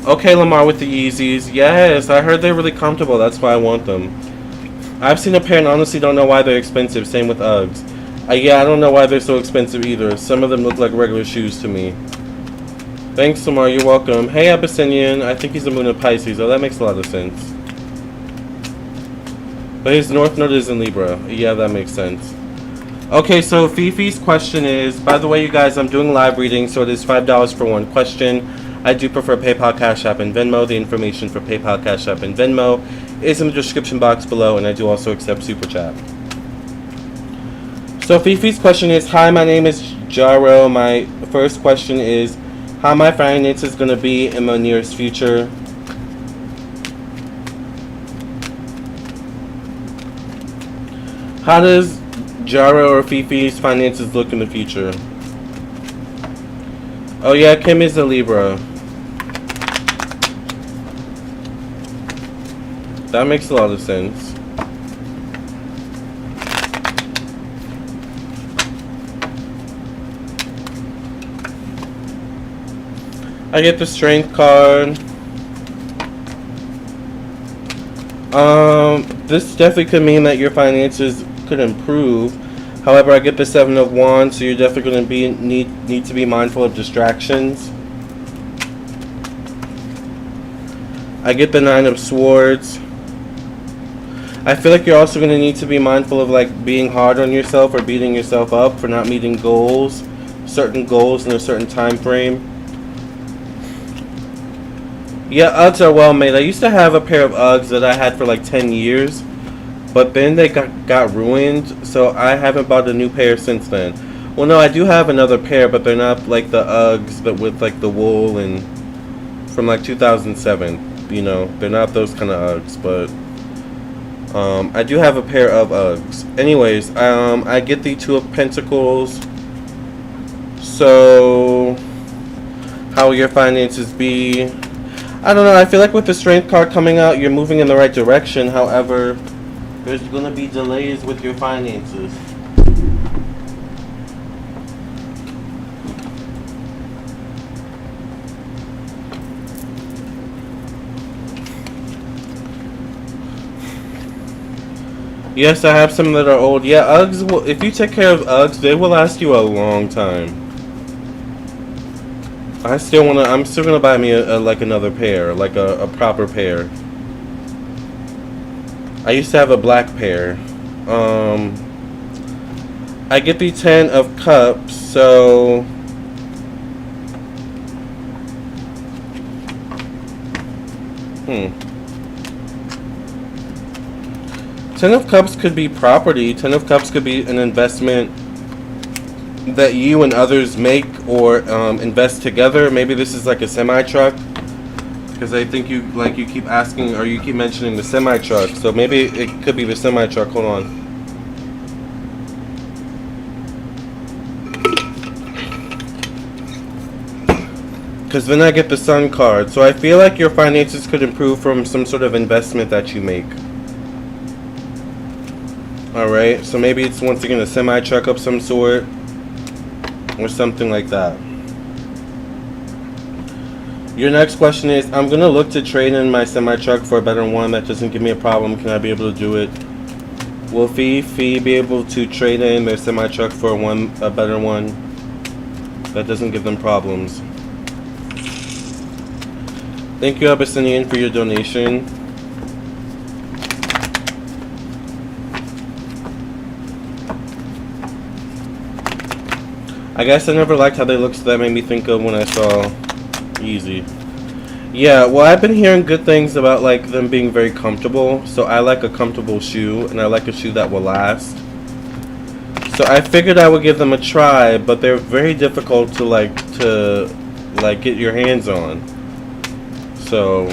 Okay, Lamarr with the Yeezys. Yes, I heard they're really comfortable. That's why I want them. I've seen a pair and honestly don't know why they're expensive. Same with Uggs. Yeah, I don't know why they're so expensive either. Some of them look like regular shoes to me. Thanks, Lamarr. You're welcome. Hey, Abyssinian. I think he's a moon of Pisces. Oh, that makes a lot of sense. But his North Node is in Libra. Yeah, that makes sense. Okay, so Fifi's question is, by the way, you guys, I'm doing live reading, so it is $5 for one question. I do prefer PayPal, Cash App, and Venmo. The information for PayPal, Cash App, and Venmo is in the description box below, and I do also accept Super Chat. So Fifi's question is, hi, my name is Jaro. My first question is, how my finances going to be in the nearest future? How does Jaro or Fifi's finances look in the future? Oh yeah, Kim is a Libra. That makes a lot of sense. I get the Strength card. This definitely could mean that your finances could improve. However, I get the Seven of Wands, so you're definitely going to be need to be mindful of distractions. I get the Nine of Swords. I feel like you're also going to need to be mindful of like being hard on yourself or beating yourself up for not meeting goals, certain goals in a certain time frame. Yeah, Uggs are well made. I used to have a pair of Uggs that I had for like 10 years, but then they got ruined, so I haven't bought a new pair since then. Well, no, I do have another pair, but they're not like the Uggs that with like the wool and from like 2007. You know, they're not those kind of Uggs, but I do have a pair of Uggs. Anyways, I get the Two of Pentacles. So, how will your finances be? I don't know, I feel like with the Strength card coming out, you're moving in the right direction. However, there's going to be delays with your finances. Yes, I have some that are old. Yeah, Uggs will, if you take care of Uggs, they will last you a long time. I'm still gonna buy me like another pair, like a proper pair. I used to have a black pair. I get the Ten of Cups, so Ten of Cups could be property. Ten of Cups could be an investment that you and others make or invest together. Maybe this is like a semi-truck, because I think you keep asking or you keep mentioning the semi-truck, so maybe it could be the semi-truck. Hold on. Because then I get the Sun card, so I feel like your finances could improve from some sort of investment that you make. Alright, so maybe it's once again a semi-truck of some sort or something like that. Your next question is, I'm going to look to trade in my semi-truck for a better one that doesn't give me a problem. Can I be able to do it? Will Fee be able to trade in their semi-truck for a better one that doesn't give them problems? Thank you, Abyssinian, for your donation. I guess I never liked how they looked, so that made me think of when I saw Yeezy. Yeah, well, I've been hearing good things about like them being very comfortable, so I like a comfortable shoe, and I like a shoe that will last. So I figured I would give them a try, but they're very difficult to get your hands on. So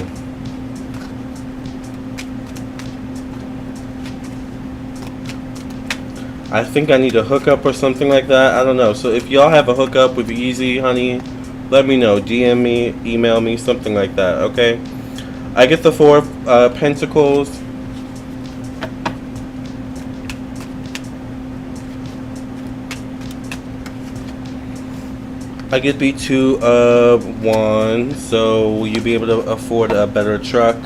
I think I need a hookup or something like that. I don't know. So if y'all have a hookup with Yeezy, honey, let me know. DM me, email me, something like that, okay? I get the Four of Pentacles. I get the Two of Wands. So will you be able to afford a better truck?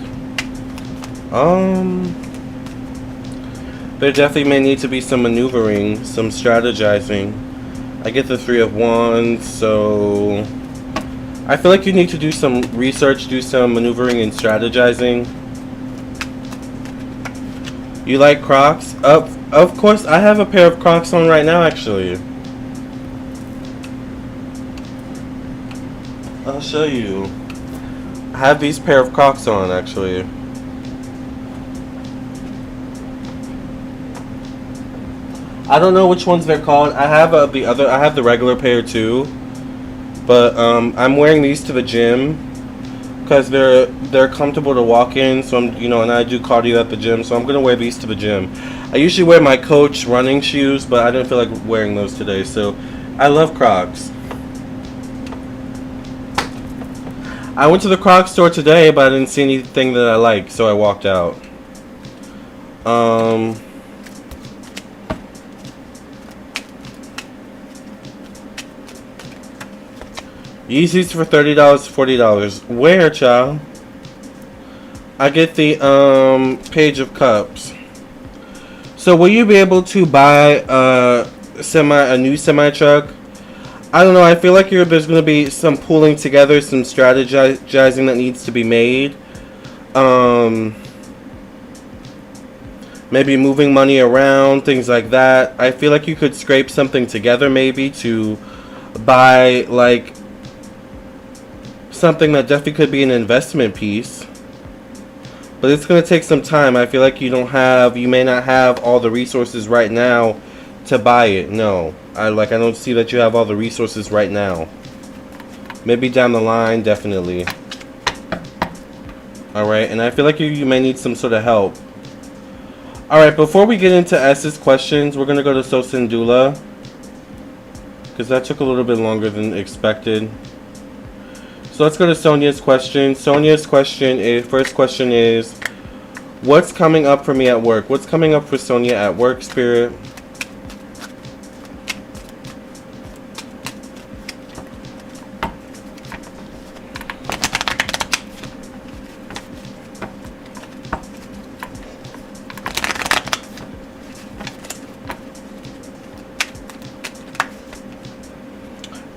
There definitely may need to be some maneuvering, some strategizing. I get the Three of Wands, so I feel like you need to do some research, do some maneuvering and strategizing. You like Crocs? Of course, I have a pair of Crocs on right now, actually. I'll show you. I have these pair of Crocs on, actually. I don't know which ones they're called. I have I have the regular pair too, but I'm wearing these to the gym because they're comfortable to walk in. So I'm, and I do cardio at the gym, so I'm gonna wear these to the gym. I usually wear my Coach running shoes, but I didn't feel like wearing those today. So I love Crocs. I went to the Crocs store today, but I didn't see anything that I liked, so I walked out. Yeezys for $30, $40. Where, child? I get the Page of Cups. So will you be able to buy a new semi truck? I don't know. I feel like there's going to be some pulling together, some strategizing that needs to be made. Maybe moving money around, things like that. I feel like you could scrape something together maybe to buy like something that definitely could be an investment piece, but it's going to take some time. I feel like you may not have all the resources right now to buy it. No, I don't see that you have all the resources right now. Maybe down the line, definitely. All right, and I feel like you may need some sort of help. All right, before we get into S's questions, we're going to go to Sosindula because that took a little bit longer than expected. So let's go to Sonia's question. Sonia's first question is, what's coming up for me at work? What's coming up for Sonia at work, Spirit?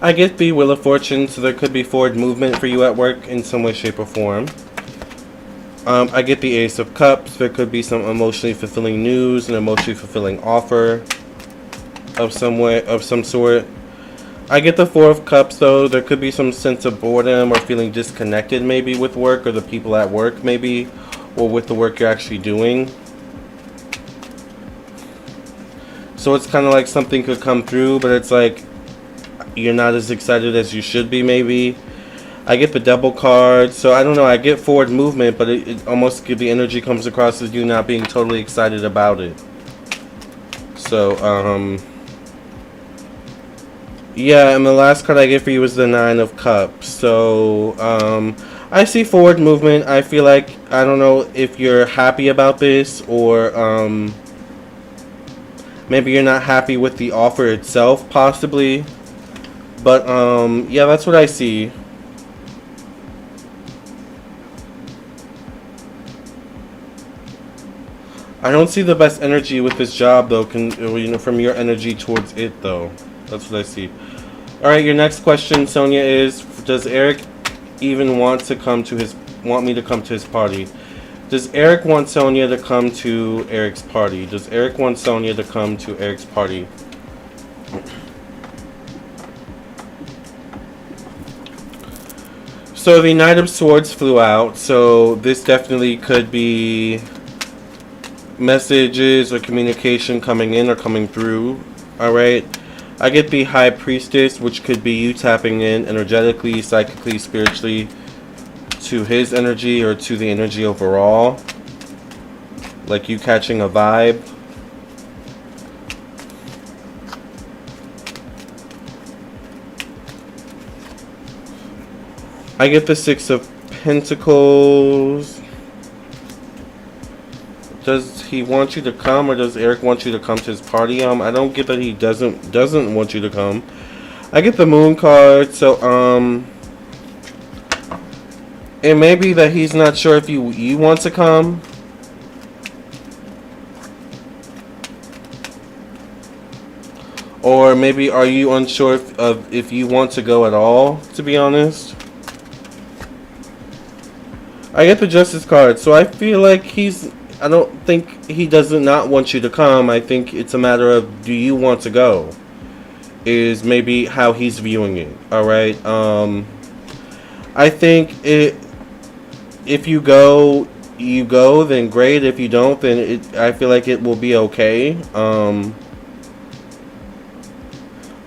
I get the Wheel of Fortune, so there could be forward movement for you at work in some way, shape, or form. I get the Ace of Cups. There could be some emotionally fulfilling news, an emotionally fulfilling offer of some sort. I get the Four of Cups, though. There could be some sense of boredom or feeling disconnected maybe with work or the people at work maybe, or with the work you're actually doing. So it's kind of like something could come through, but it's like you're not as excited as you should be maybe. I get the Devil card, so I don't know. I get forward movement, but it almost the energy comes across as you not being totally excited about it. So yeah, and the last card I get for you is the Nine of Cups. So I see forward movement. I feel like, I don't know if you're happy about this, or maybe you're not happy with the offer itself, possibly. But, yeah, that's what I see. I don't see the best energy with this job, though, from your energy towards it, though. That's what I see. Alright, your next question, Sonia, is, does Eric even want me to come to his party? Does Eric want Sonia to come to Eric's party? Does Eric want Sonia to come to Eric's party? So the Knight of Swords flew out, so this definitely could be messages or communication coming in or coming through. Alright, I get the High Priestess, which could be you tapping in energetically, psychically, spiritually to his energy or to the energy overall, like you catching a vibe. I get the Six of Pentacles. Does he want you to come, or does Eric want you to come to his party? I don't get that he doesn't want you to come. I get the moon card, so it may be that he's not sure if you want to come. Or maybe are you unsure if you want to go at all, to be honest? I get the Justice card, so I feel like I don't think he does not want you to come. I think it's a matter of, do you want to go? Is maybe how he's viewing it. Alright? I think if you go, then great. If you don't, then I feel like it will be okay.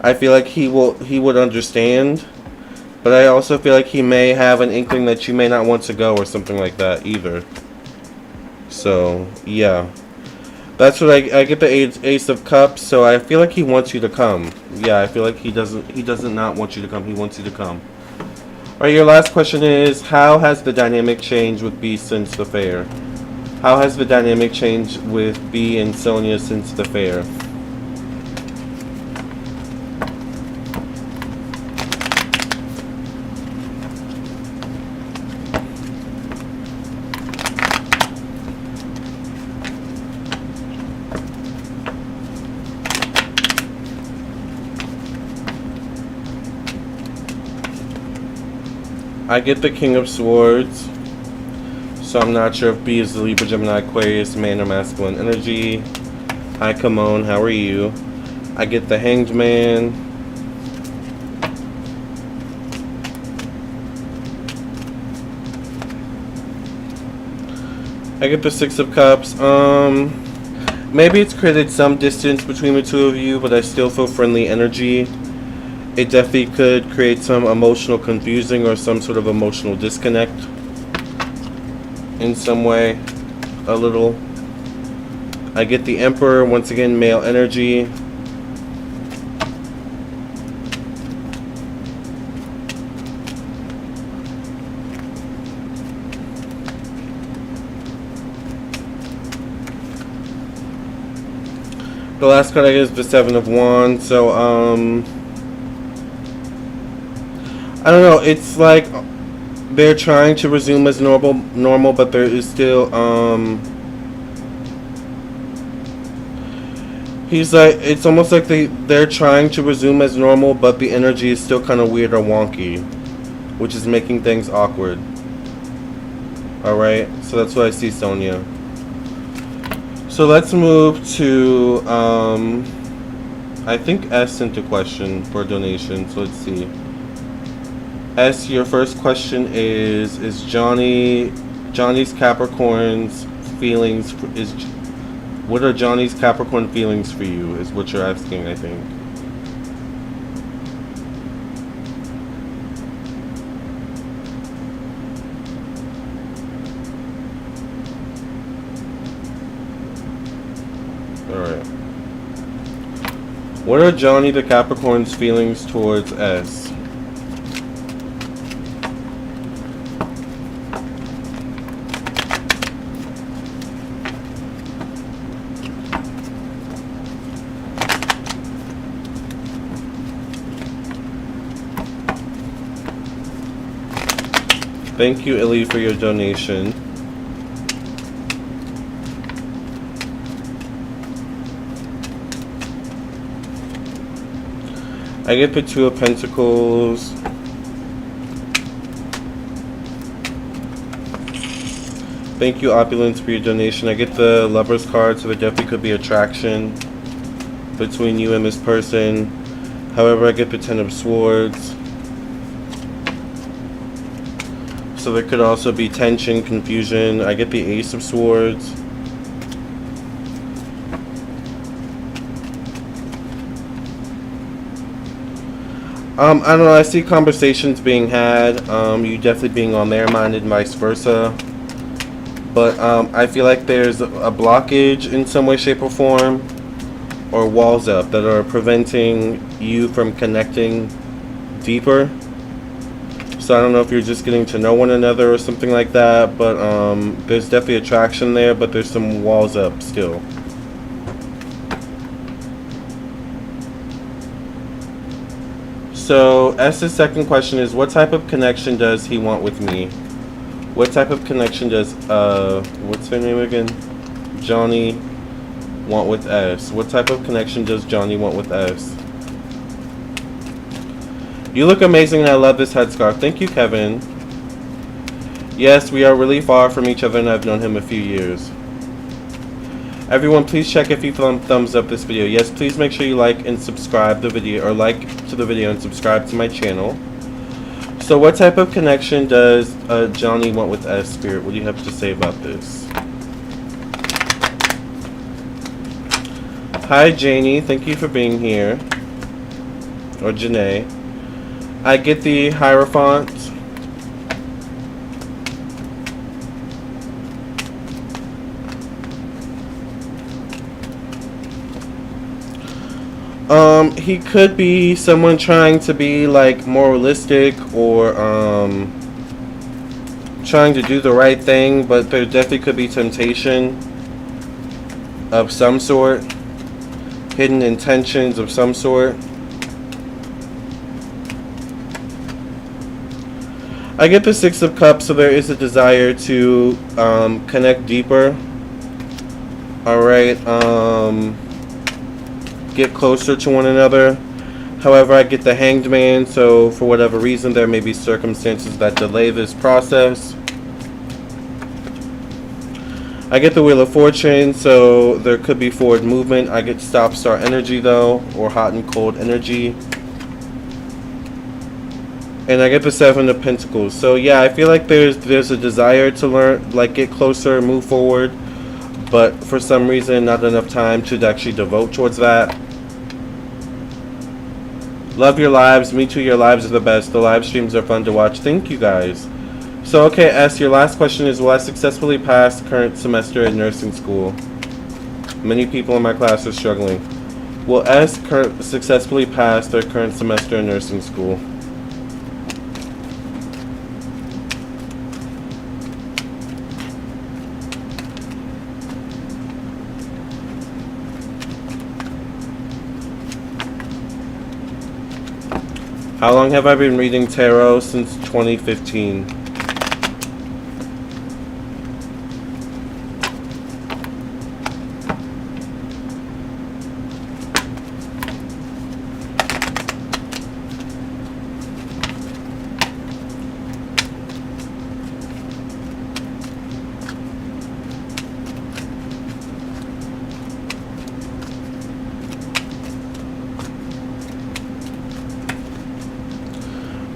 I feel like he would understand, but I also feel like he may have an inkling that you may not want to go or something like that either. So yeah, that's what I get, the Ace of Cups. So I feel like he wants you to come. Yeah, I feel like he doesn't not want you to come. He wants you to come. All right, your last question is, how has the dynamic changed with B since the fair? How has the dynamic changed with B and Sonia since the fair? I get the King of Swords, so I'm not sure if B is the Libra, Gemini, Aquarius, man or masculine energy. Hi, Kimon, how are you? I get the Hanged Man. I get the Six of Cups. Maybe it's created some distance between the two of you, but I still feel friendly energy. It definitely could create some emotional confusing or some sort of emotional disconnect in some way, a little. I get the Emperor, once again, male energy. The last card I get is the Seven of Wands, so I don't know, it's like they're trying to resume as normal, but there is still, he's like, it's almost like they're trying to resume as normal, but the energy is still kind of weird or wonky, which is making things awkward. Alright, so that's what I see, Sonia. So let's move to, I think S sent a question for a donation, so let's see. S, your first question is Johnny's Capricorn's feelings, what are Johnny's Capricorn feelings for you, is what you're asking, I think. Alright. What are Johnny the Capricorn's feelings towards S? Thank you, Illy, for your donation. I get the Two of Pentacles. Thank you, Opulence, for your donation. I get the Lover's card, so there definitely could be attraction between you and this person. However, I get the Ten of Swords. So there could also be tension, confusion. I get the Ace of Swords. I don't know, I see conversations being had, you definitely being on their mind and vice versa. But I feel like there's a blockage in some way, shape, or form, or walls up that are preventing you from connecting deeper. So I don't know if you're just getting to know one another or something like that, but there's definitely attraction there, but there's some walls up still. So S's second question is, what type of connection does he want with me? What type of connection does, what's her name again? Johnny want with S. What type of connection does Johnny want with S? You look amazing and I love this headscarf. Thank you, Kevin. Yes, we are really far from each other and I've known him a few years. Everyone, please check if you thumbs up this video. Yes, please make sure you like and subscribe the video, or like to the video and subscribe to my channel. So what type of connection does Johnny want with S, Spirit? What do you have to say about this? Hi, Janie. Thank you for being here. Or Janae. I get the Hierophant. He could be someone trying to be like moralistic or trying to do the right thing, but there definitely could be temptation of some sort, hidden intentions of some sort. I get the Six of Cups, so there is a desire to connect deeper. Alright, get closer to one another. However, I get the Hanged Man, so for whatever reason there may be circumstances that delay this process. I get the Wheel of Fortune, so there could be forward movement. I get stop-start energy though, or hot and cold energy. And I get the Seven of Pentacles. So yeah, I feel like there's a desire to learn, like get closer, move forward, but for some reason not enough time to actually devote towards that. Love your lives. Me too. Your lives are the best. The live streams are fun to watch. Thank you guys. So okay, S, your last question is, will I successfully pass current semester at nursing school? Many people in my class are struggling. Will S successfully pass their current semester in nursing school? How long have I been reading tarot? Since 2015.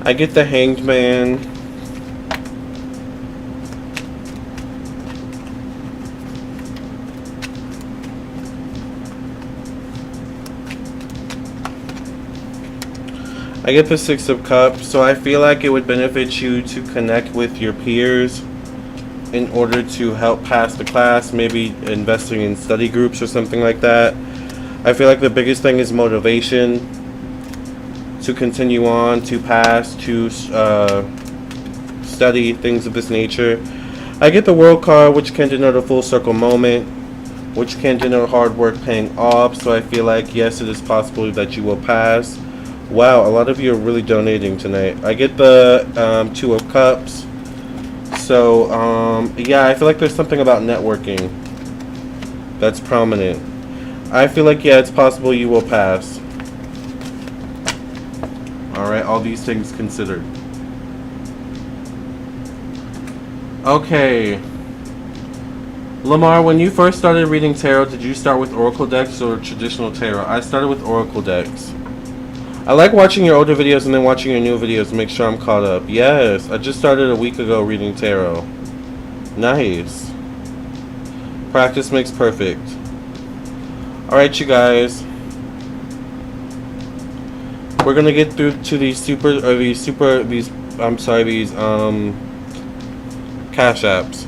I get the Hanged Man. I get the Six of Cups, so I feel like it would benefit you to connect with your peers in order to help pass the class, maybe investing in study groups or something like that. I feel like the biggest thing is motivation to continue on, to pass, to study, things of this nature. I get the World card, which can denote a full circle moment, which can denote hard work paying off. So I feel like, yes, it is possible that you will pass. Wow, a lot of you are really donating tonight. I get the Two of Cups. So, yeah, I feel like there's something about networking that's prominent. I feel like, yeah, it's possible you will pass. Alright, all these things considered. Okay. Lamarr, when you first started reading tarot, did you start with oracle decks or traditional tarot? I started with oracle decks. I like watching your older videos and then watching your new videos to make sure I'm caught up. Yes, I just started a week ago reading tarot. Nice. Practice makes perfect. Alright, you guys. We're gonna get through to these cash apps.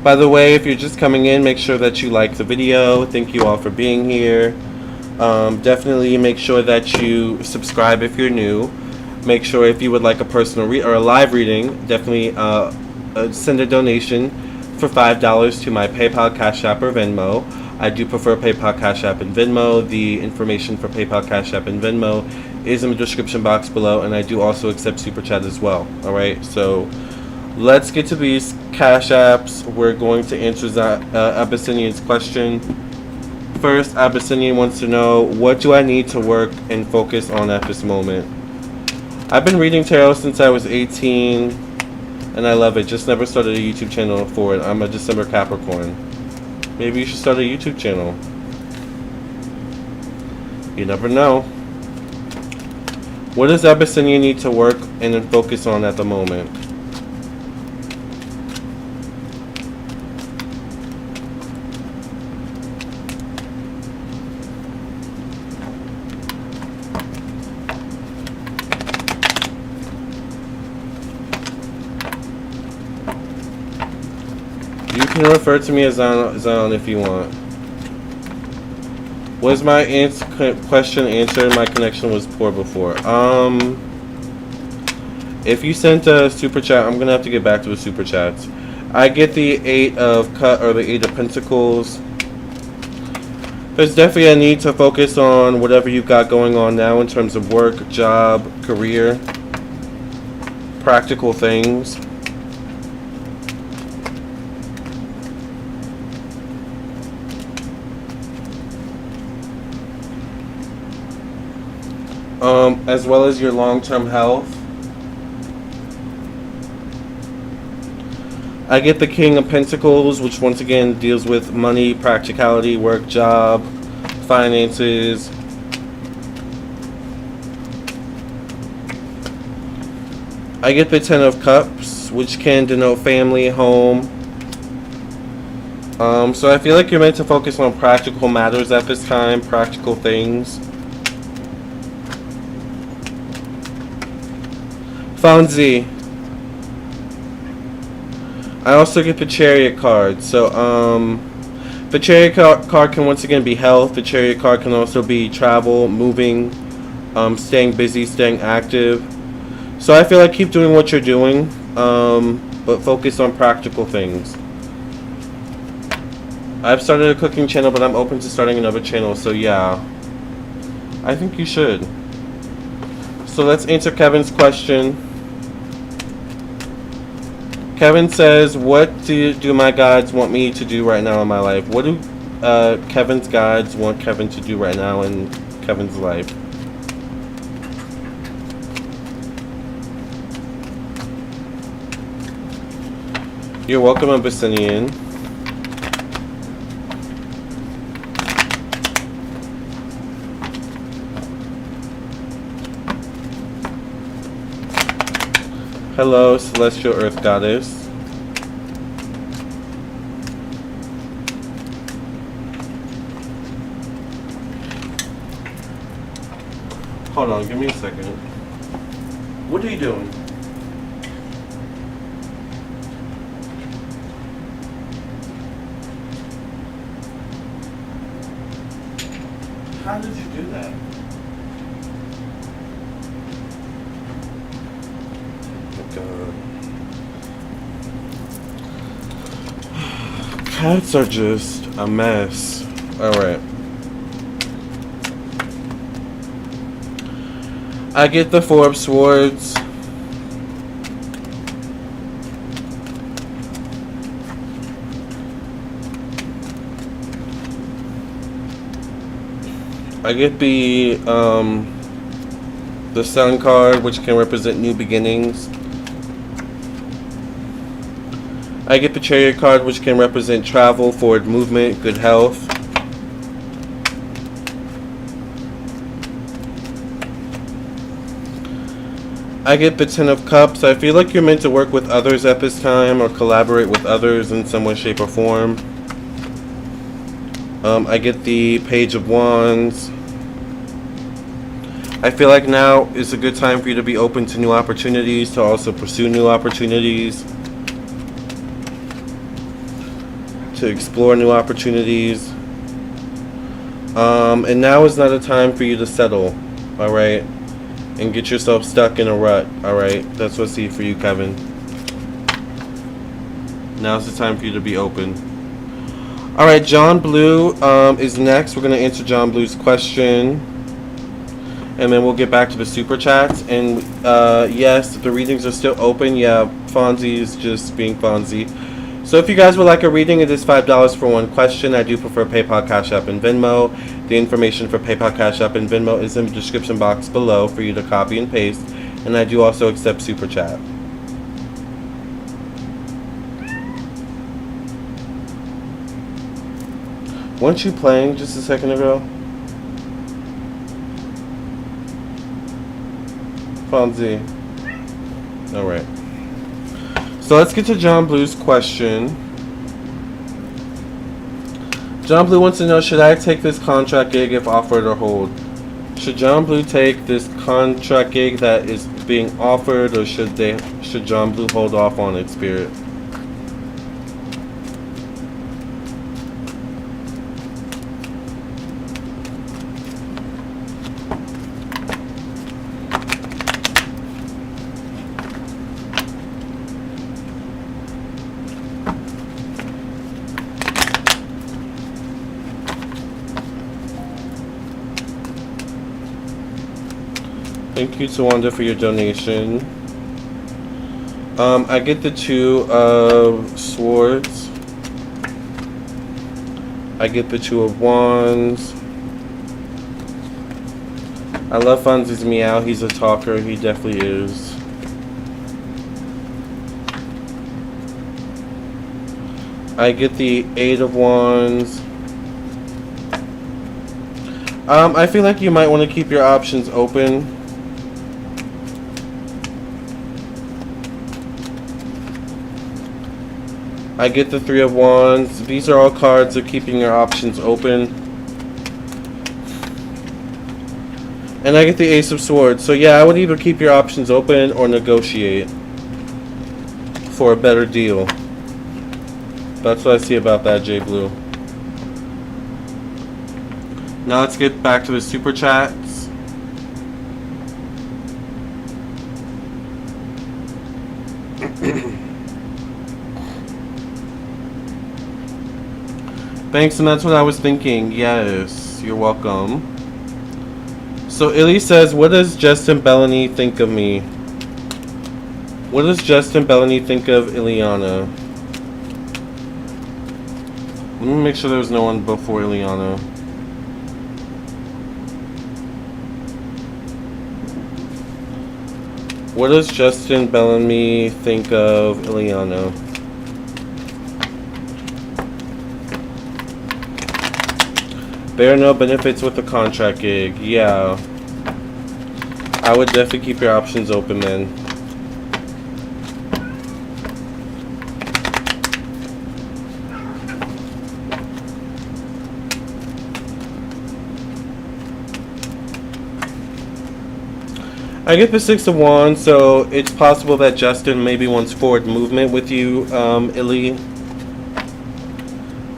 By the way, if you're just coming in, make sure that you like the video. Thank you all for being here. Definitely make sure that you subscribe if you're new. Make sure if you would like a personal or a live reading, definitely send a donation for $5 to my PayPal, Cash App, or Venmo. I do prefer PayPal, Cash App, and Venmo. The information for PayPal, Cash App, and Venmo is in the description box below, and I do also accept Super Chat as well. Alright, so let's get to these Cash Apps. We're going to answer Abyssinian's question. First, Abyssinian wants to know, what do I need to work and focus on at this moment? I've been reading tarot since I was 18, and I love it. Just never started a YouTube channel for it. I'm a December Capricorn. Maybe you should start a YouTube channel. You never know. What does Abyssinian need to work and focus on at the moment? You can refer to me as Zion if you want. Was my question answered? My connection was poor before. If you sent a super chat, I'm gonna have to get back to the super chats. I get the 8 of the 8 of Pentacles. There's definitely a need to focus on whatever you've got going on now in terms of work, job, career, practical things. As well as your long-term health. I get the King of Pentacles, which once again deals with money, practicality, work, job, finances. I get the Ten of Cups, which can denote family, home. So I feel like you're meant to focus on practical matters at this time, practical things. Found Z. I also get the Chariot card. So, the Chariot card can once again be health. The Chariot card can also be travel, moving, staying busy, staying active. So I feel like keep doing what you're doing, but focus on practical things. I've started a cooking channel, but I'm open to starting another channel. So yeah, I think you should. So let's answer Kevin's question. Kevin says, what do my gods want me to do right now in my life? What do Kevin's gods want Kevin to do right now in Kevin's life? You're welcome, Abyssinian. Hello, Celestial Earth Goddess. Hold on, give me a second. What are you doing? How did you do that? Cats are just a mess. Alright. I get the Four of Swords. I get the Sun card, which can represent new beginnings. I get the Chariot card, which can represent travel, forward movement, good health. I get the Ten of Cups. I feel like you're meant to work with others at this time or collaborate with others in some way, shape, or form. I get the Page of Wands. I feel like now is a good time for you to be open to new opportunities, to also pursue new opportunities, to explore new opportunities. And now is not a time for you to settle, alright? And get yourself stuck in a rut, alright? That's what I see for you, Kevin. Now's the time for you to be open. Alright, John Blue is next. We're going to answer John Blue's question. And then we'll get back to the super chats. And yes, the readings are still open. Yeah, Fonzie is just being Fonzie. So if you guys would like a reading, it is $5 for one question. I do prefer PayPal, Cash App, and Venmo. The information for PayPal, Cash App, and Venmo is in the description box below for you to copy and paste. And I do also accept super chat. Weren't you playing just a second ago? Fonzie. Alright. So let's get to John Blue's question. John Blue wants to know, should I take this contract gig if offered or hold? Should John Blue take this contract gig that is being offered, or should John Blue hold off on it, Spirit? Thank you, Tawanda, for your donation. I get the Two of Swords. I get the Two of Wands. I love Fonzie's meow. He's a talker. He definitely is. I get the Eight of Wands. I feel like you might want to keep your options open. I get the Three of Wands. These are all cards of keeping your options open. And I get the Ace of Swords. So yeah, I would either keep your options open or negotiate for a better deal. That's what I see about that, J Blue. Now let's get back to the super chats. Thanks, and that's what I was thinking. Yes, you're welcome. So Illy says, what does Justin Bellany think of me? What does Justin Bellany think of Ileana? Let me make sure there's no one before Ileana. What does Justin Bellamy think of Ileana? There are no benefits with the contract gig. Yeah. I would definitely keep your options open, man. I get the Six of Wands, so it's possible that Justin maybe wants forward movement with you, Illy,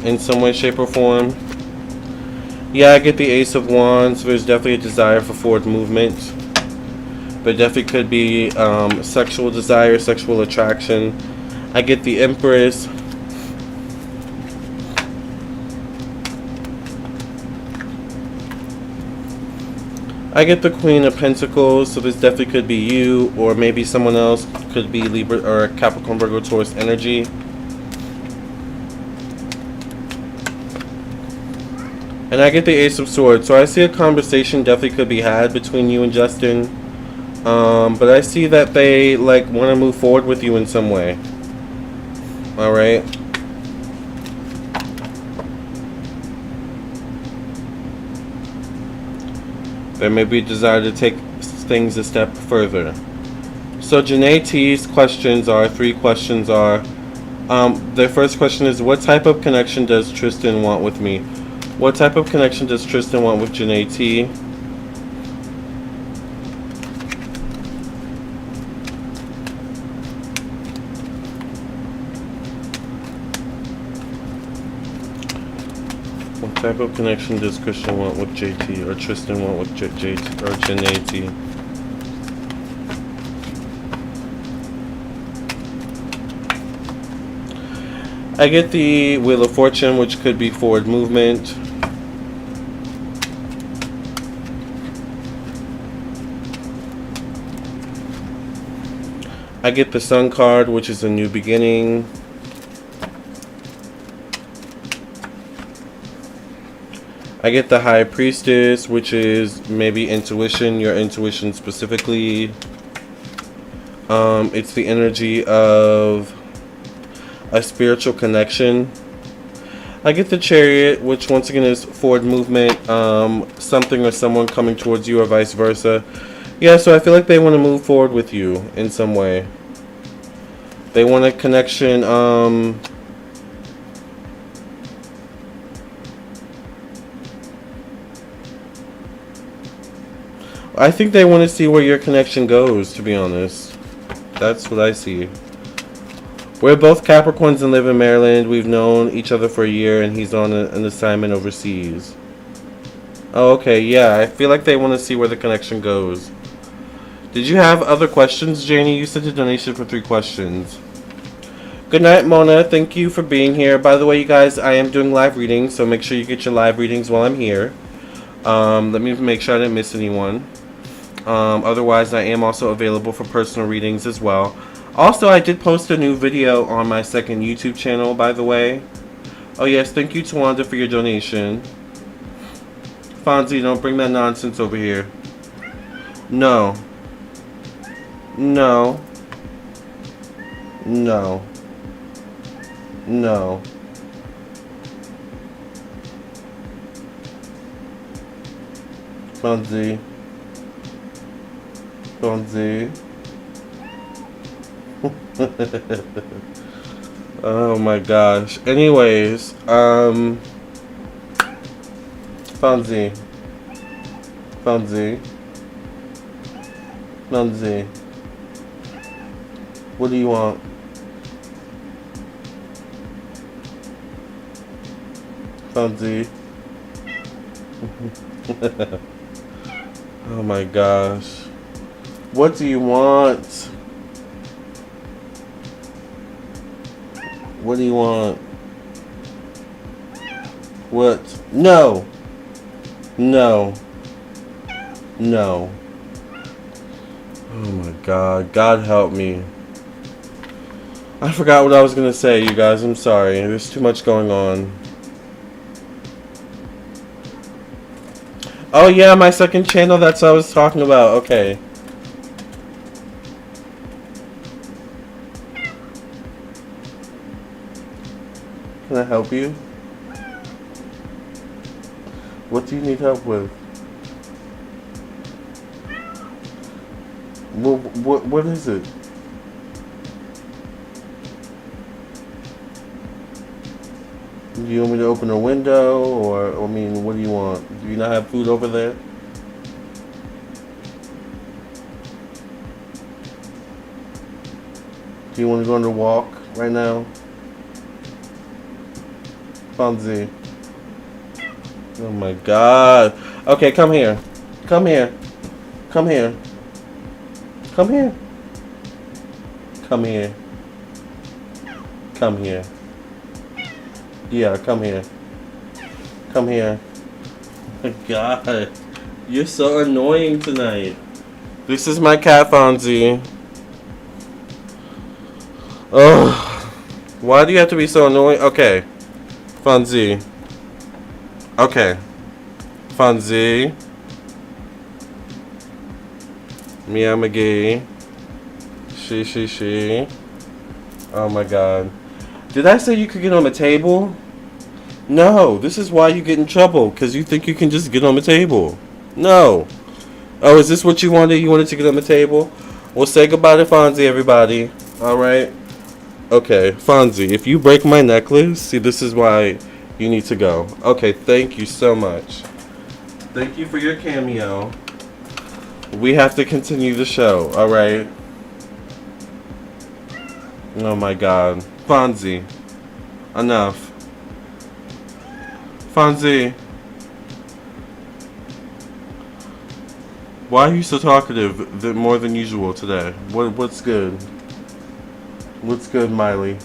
in some way, shape, or form. Yeah, I get the Ace of Wands, so there's definitely a desire for forward movement. But definitely could be sexual desire, sexual attraction. I get the Empress. I get the Queen of Pentacles, so this definitely could be you, or maybe someone else. Could be Libra or Capricorn, Virgo, Taurus energy. And I get the Ace of Swords, so I see a conversation definitely could be had between you and Justin. But I see that they like want to move forward with you in some way. All right. There may be a desire to take things a step further. So Janae T's questions are, 3 questions are, the first question is, what type of connection does Tristan want with me? What type of connection does Tristan want with Janae T? What type of connection does Christian want with JT, or Tristan want with JT, or Janati? I get the Wheel of Fortune, which could be forward movement. I get the Sun card, which is a new beginning. I get the High Priestess, which is maybe intuition, your intuition specifically. It's the energy of a spiritual connection. I get the Chariot, which once again is forward movement, something or someone coming towards you or vice versa. Yeah, so I feel like they want to move forward with you in some way. They want a connection, I think they want to see where your connection goes, to be honest. That's what I see. We're both Capricorns and live in Maryland. We've known each other for a year, and he's on an assignment overseas. Oh, okay, yeah. I feel like they want to see where the connection goes. Did you have other questions, Janie? You sent a donation for 3 questions. Good night, Mona. Thank you for being here. By the way, you guys, I am doing live readings, so make sure you get your live readings while I'm here. Let me make sure I didn't miss anyone. Otherwise, I am also available for personal readings as well. Also, I did post a new video on my second YouTube channel, by the way. Oh yes, thank you, Tawanda, for your donation. Fonzie, don't bring that nonsense over here. No. No. No. No. Fonzie. Fonzie. Oh my gosh. Anyways, Fonzie. Fonzie. Fonzie. What do you want? Fonzie. Oh my gosh. What do you want? What do you want? What? No. No. No. Oh my God. God help me. I forgot what I was going to say, you guys. I'm sorry. There's too much going on. Oh yeah, my second channel. That's what I was talking about. Okay. Can I help you? What do you need help with? What is it? Do you want me to open a window, or I mean, what do you want? Do you not have food over there? Do you want to go on a walk right now? Fonzie. Oh my God. Okay, come here. Come here. Come here. Come here. Come here. Come here. Yeah, come here. Come here. Oh my God. You're so annoying tonight. This is my cat, Fonzie. Oh. Why do you have to be so annoying? Okay. Fonzie. Okay. Fonzie. Mia McGee. She. Oh my God. Did I say you could get on the table? No. This is why you get in trouble. Because you think you can just get on the table. No. Oh, is this what you wanted? You wanted to get on the table? Well, say goodbye to Fonzie, everybody. Alright? Okay, Fonzie, if you break my necklace, see, this is why you need to go. Okay, thank you so much. Thank you for your cameo. We have to continue the show, alright? Oh my God. Fonzie. Enough. Fonzie, why are you so talkative more than usual today? What's good? What's good, Miley?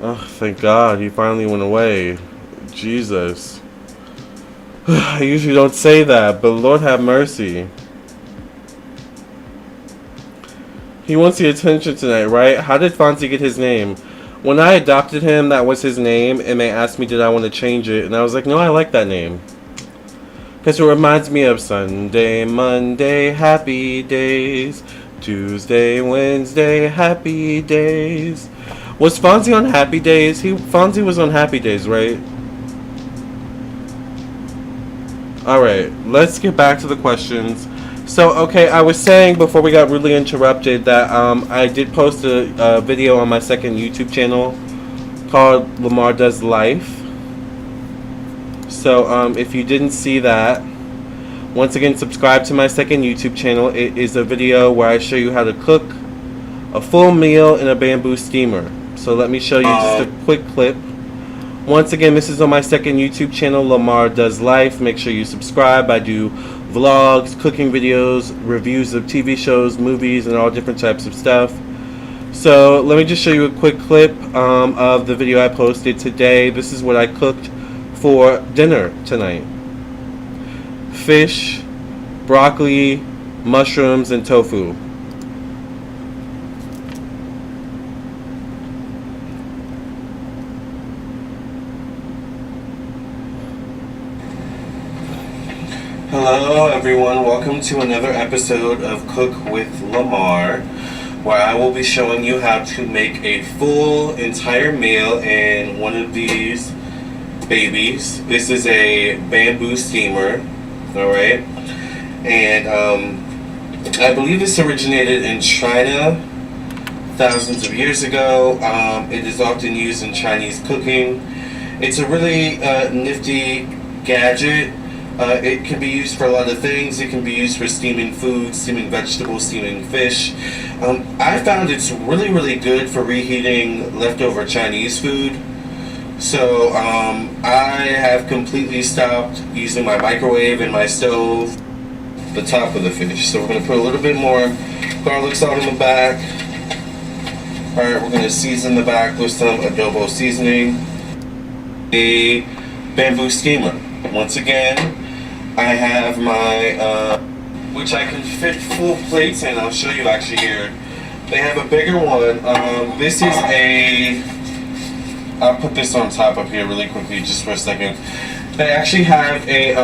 Oh, thank God, he finally went away. Jesus. I usually don't say that, but Lord have mercy. He wants the attention tonight, right? How did Fonzie get his name? When I adopted him, that was his name, and they asked me did I want to change it, and I was like, no, I like that name. Because it reminds me of Sunday, Monday, happy days. Tuesday, Wednesday, happy days. Was Fonzie on Happy Days? Fonzie was on Happy Days, right? Alright, let's get back to the questions. So, okay, I was saying before we got rudely interrupted that I did post a video on my second YouTube channel called Lamarr Does Life. So, if you didn't see that, once again, subscribe to my second YouTube channel. It is a video where I show you how to cook a full meal in a bamboo steamer. So let me show you just a quick clip. Once again, this is on my second YouTube channel, Lamarr Does Life. Make sure you subscribe. I do vlogs, cooking videos, reviews of TV shows, movies, and all different types of stuff. So let me just show you a quick clip of the video I posted today. This is what I cooked for dinner tonight. Fish, broccoli, mushrooms, and tofu. Hello everyone, welcome to another episode of Cook with Lamarr, where I will be showing you how to make a full entire meal in one of these babies. This is a bamboo steamer, alright, and I believe this originated in China thousands of years ago. It is often used in Chinese cooking. It's a really nifty gadget. It can be used for a lot of things. It can be used for steaming food, steaming vegetables, steaming fish. I found it's really good for reheating leftover Chinese food. So I have completely stopped using my microwave and my stove, the top of the fish. So we're going to put a little bit more garlic salt in the back. Alright, we're going to season the back with some adobo seasoning. A bamboo steamer. Once again, I have my, which I can fit full plates in. I'll show you actually here. They have a bigger one. This is a, I'll put this on top up here really quickly just for a second. They actually have a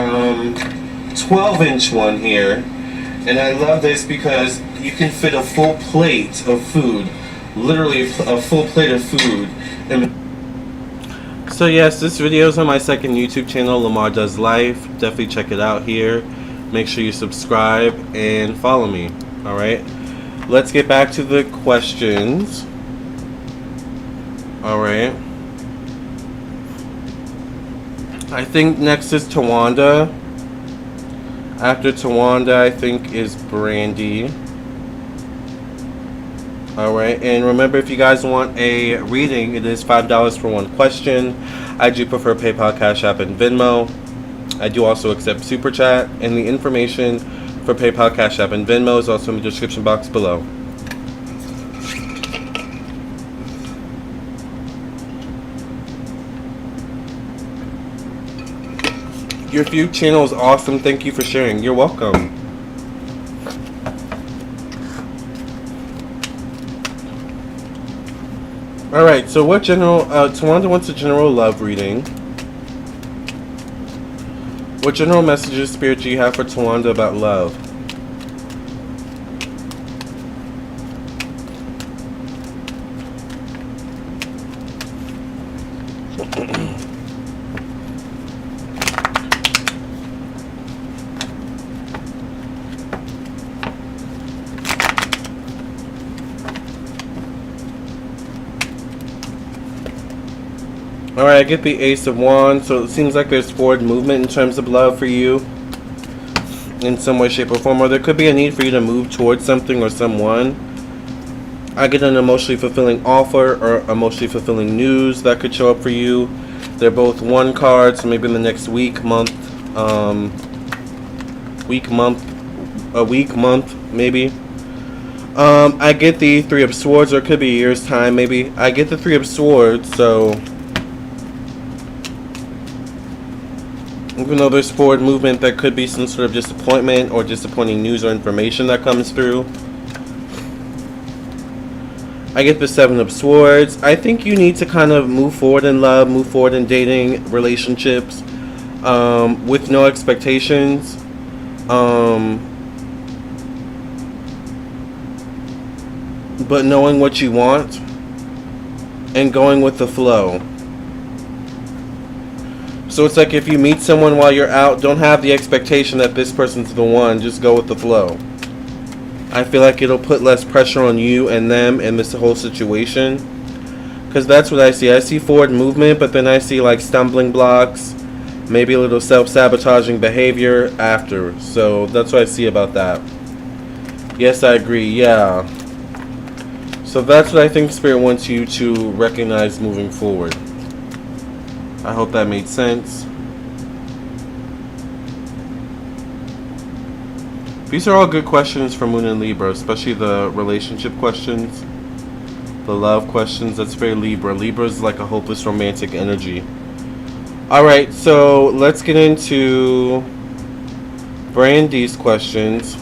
12-inch one here. And I love this because you can fit a full plate of food. Literally a full plate of food. So yes, this video is on my second YouTube channel, Lamarr Does Life. Definitely check it out here. Make sure you subscribe and follow me. Alright, let's get back to the questions. Alright. I think next is Tawanda. After Tawanda, I think is Brandy. Alright, and remember, if you guys want a reading, it is $5 for one question. I do prefer PayPal, Cash App, and Venmo. I do also accept Super Chat, and the information for PayPal, Cash App, and Venmo is also in the description box below. Your view channel is awesome. Thank you for sharing. You're welcome. Alright, so what general, Tawanda wants a general love reading. What general messages, Spirit, do you have for Tawanda about love? Alright, I get the Ace of Wands, so it seems like there's forward movement in terms of love for you in some way, shape, or form, or there could be a need for you to move towards something or someone. I get an emotionally fulfilling offer or emotionally fulfilling news that could show up for you. They're both one card, so maybe in the next week, month, maybe. I get the Three of Swords, or it could be a year's time, maybe. I get the Three of Swords, so even though there's forward movement, there could be some sort of disappointment or disappointing news or information that comes through. I get the Seven of Swords. I think you need to kind of move forward in love, move forward in dating, relationships, with no expectations. But knowing what you want and going with the flow. So it's like if you meet someone while you're out, don't have the expectation that this person's the one. Just go with the flow. I feel like it'll put less pressure on you and them in this whole situation. Because that's what I see. I see forward movement, but then I see like stumbling blocks. Maybe a little self-sabotaging behavior after. So that's what I see about that. Yes, I agree. Yeah. So that's what I think Spirit wants you to recognize moving forward. I hope that made sense. These are all good questions for Moon and Libra, especially the relationship questions, the love questions. That's very Libra. Libra is like a hopeless romantic energy. Alright, so let's get into Brandy's questions.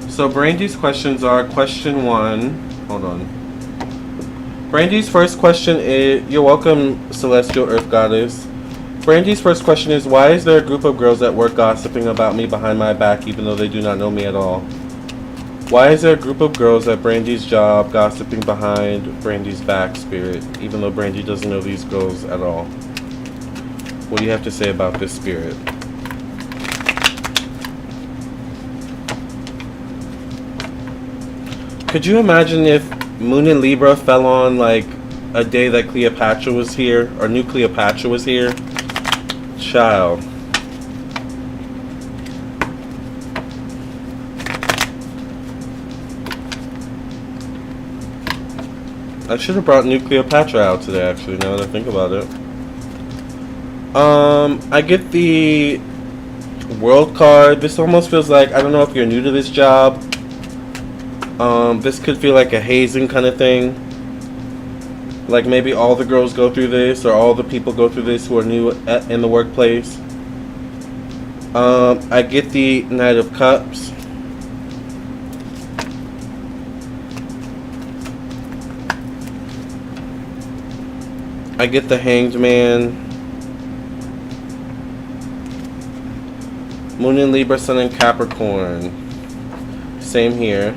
So Brandy's questions are question 1. Hold on. Brandy's first question is, you're welcome, Celestial Earth Goddess. Brandy's first question is, why is there a group of girls at work gossiping about me behind my back even though they do not know me at all? Why is there a group of girls at Brandy's job gossiping behind Brandy's back, Spirit, even though Brandy doesn't know these girls at all? What do you have to say about this, Spirit? Could you imagine if Moon and Libra fell on like a day that Cleopatra was here, or knew Cleopatra was here? Child. I should have brought new Cleopatra out today, actually, now that I think about it. I get the World card. This almost feels like, I don't know if you're new to this job. This could feel like a hazing kind of thing. Like maybe all the girls go through this, or all the people go through this who are new in the workplace. I get the Knight of Cups. I get the Hanged Man. Moon in Libra, Sun in Capricorn. Same here.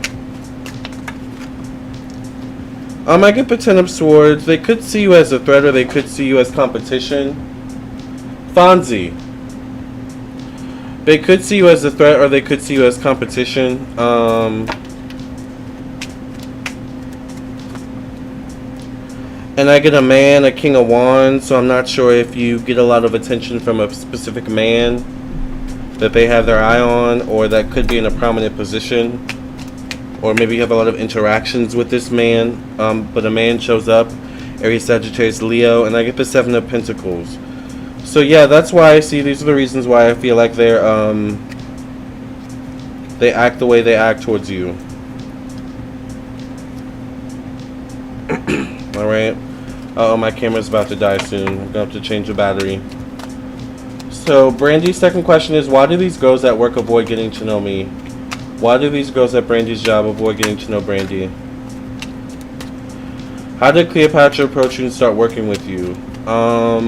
I get the Ten of Swords. They could see you as a threat, or they could see you as competition. Fonzie. They could see you as a threat, or they could see you as competition. And I get a man, a King of Wands, so I'm not sure if you get a lot of attention from a specific man that they have their eye on, or that could be in a prominent position. Or maybe you have a lot of interactions with this man, but a man shows up, Aries, Sagittarius, Leo, and I get the Seven of Pentacles. So yeah, that's why I see, these are the reasons why I feel like they're, they act the way they act towards you. Alright. Uh-oh, my camera's about to die soon. I'm gonna have to change the battery. So, Brandy's second question is, why do these girls at work avoid getting to know me? Why do these girls at Brandy's job avoid getting to know Brandy? How did Cleopatra approach you and start working with you? I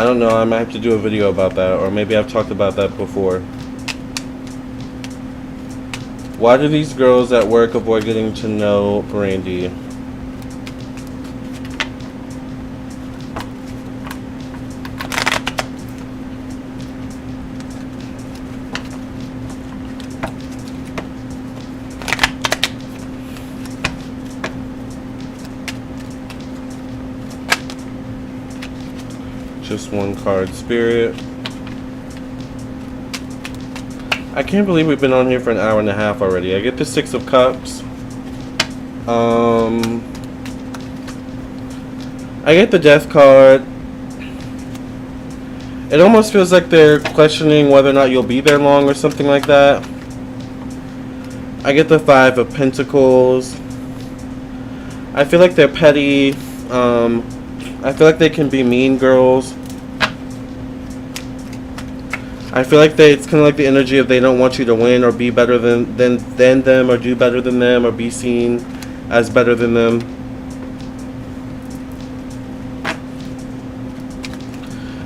don't know. I might have to do a video about that, or maybe I've talked about that before. Why do these girls at work avoid getting to know Brandy? Just one card, Spirit. I can't believe we've been on here for an hour and a half already. I get the Six of Cups. I get the Death card. It almost feels like they're questioning whether or not you'll be there long or something like that. I get the Five of Pentacles. I feel like they're petty. I feel like they can be mean girls. I feel like it's kind of like the energy of they don't want you to win or be better than them, or do better than them, or be seen as better than them.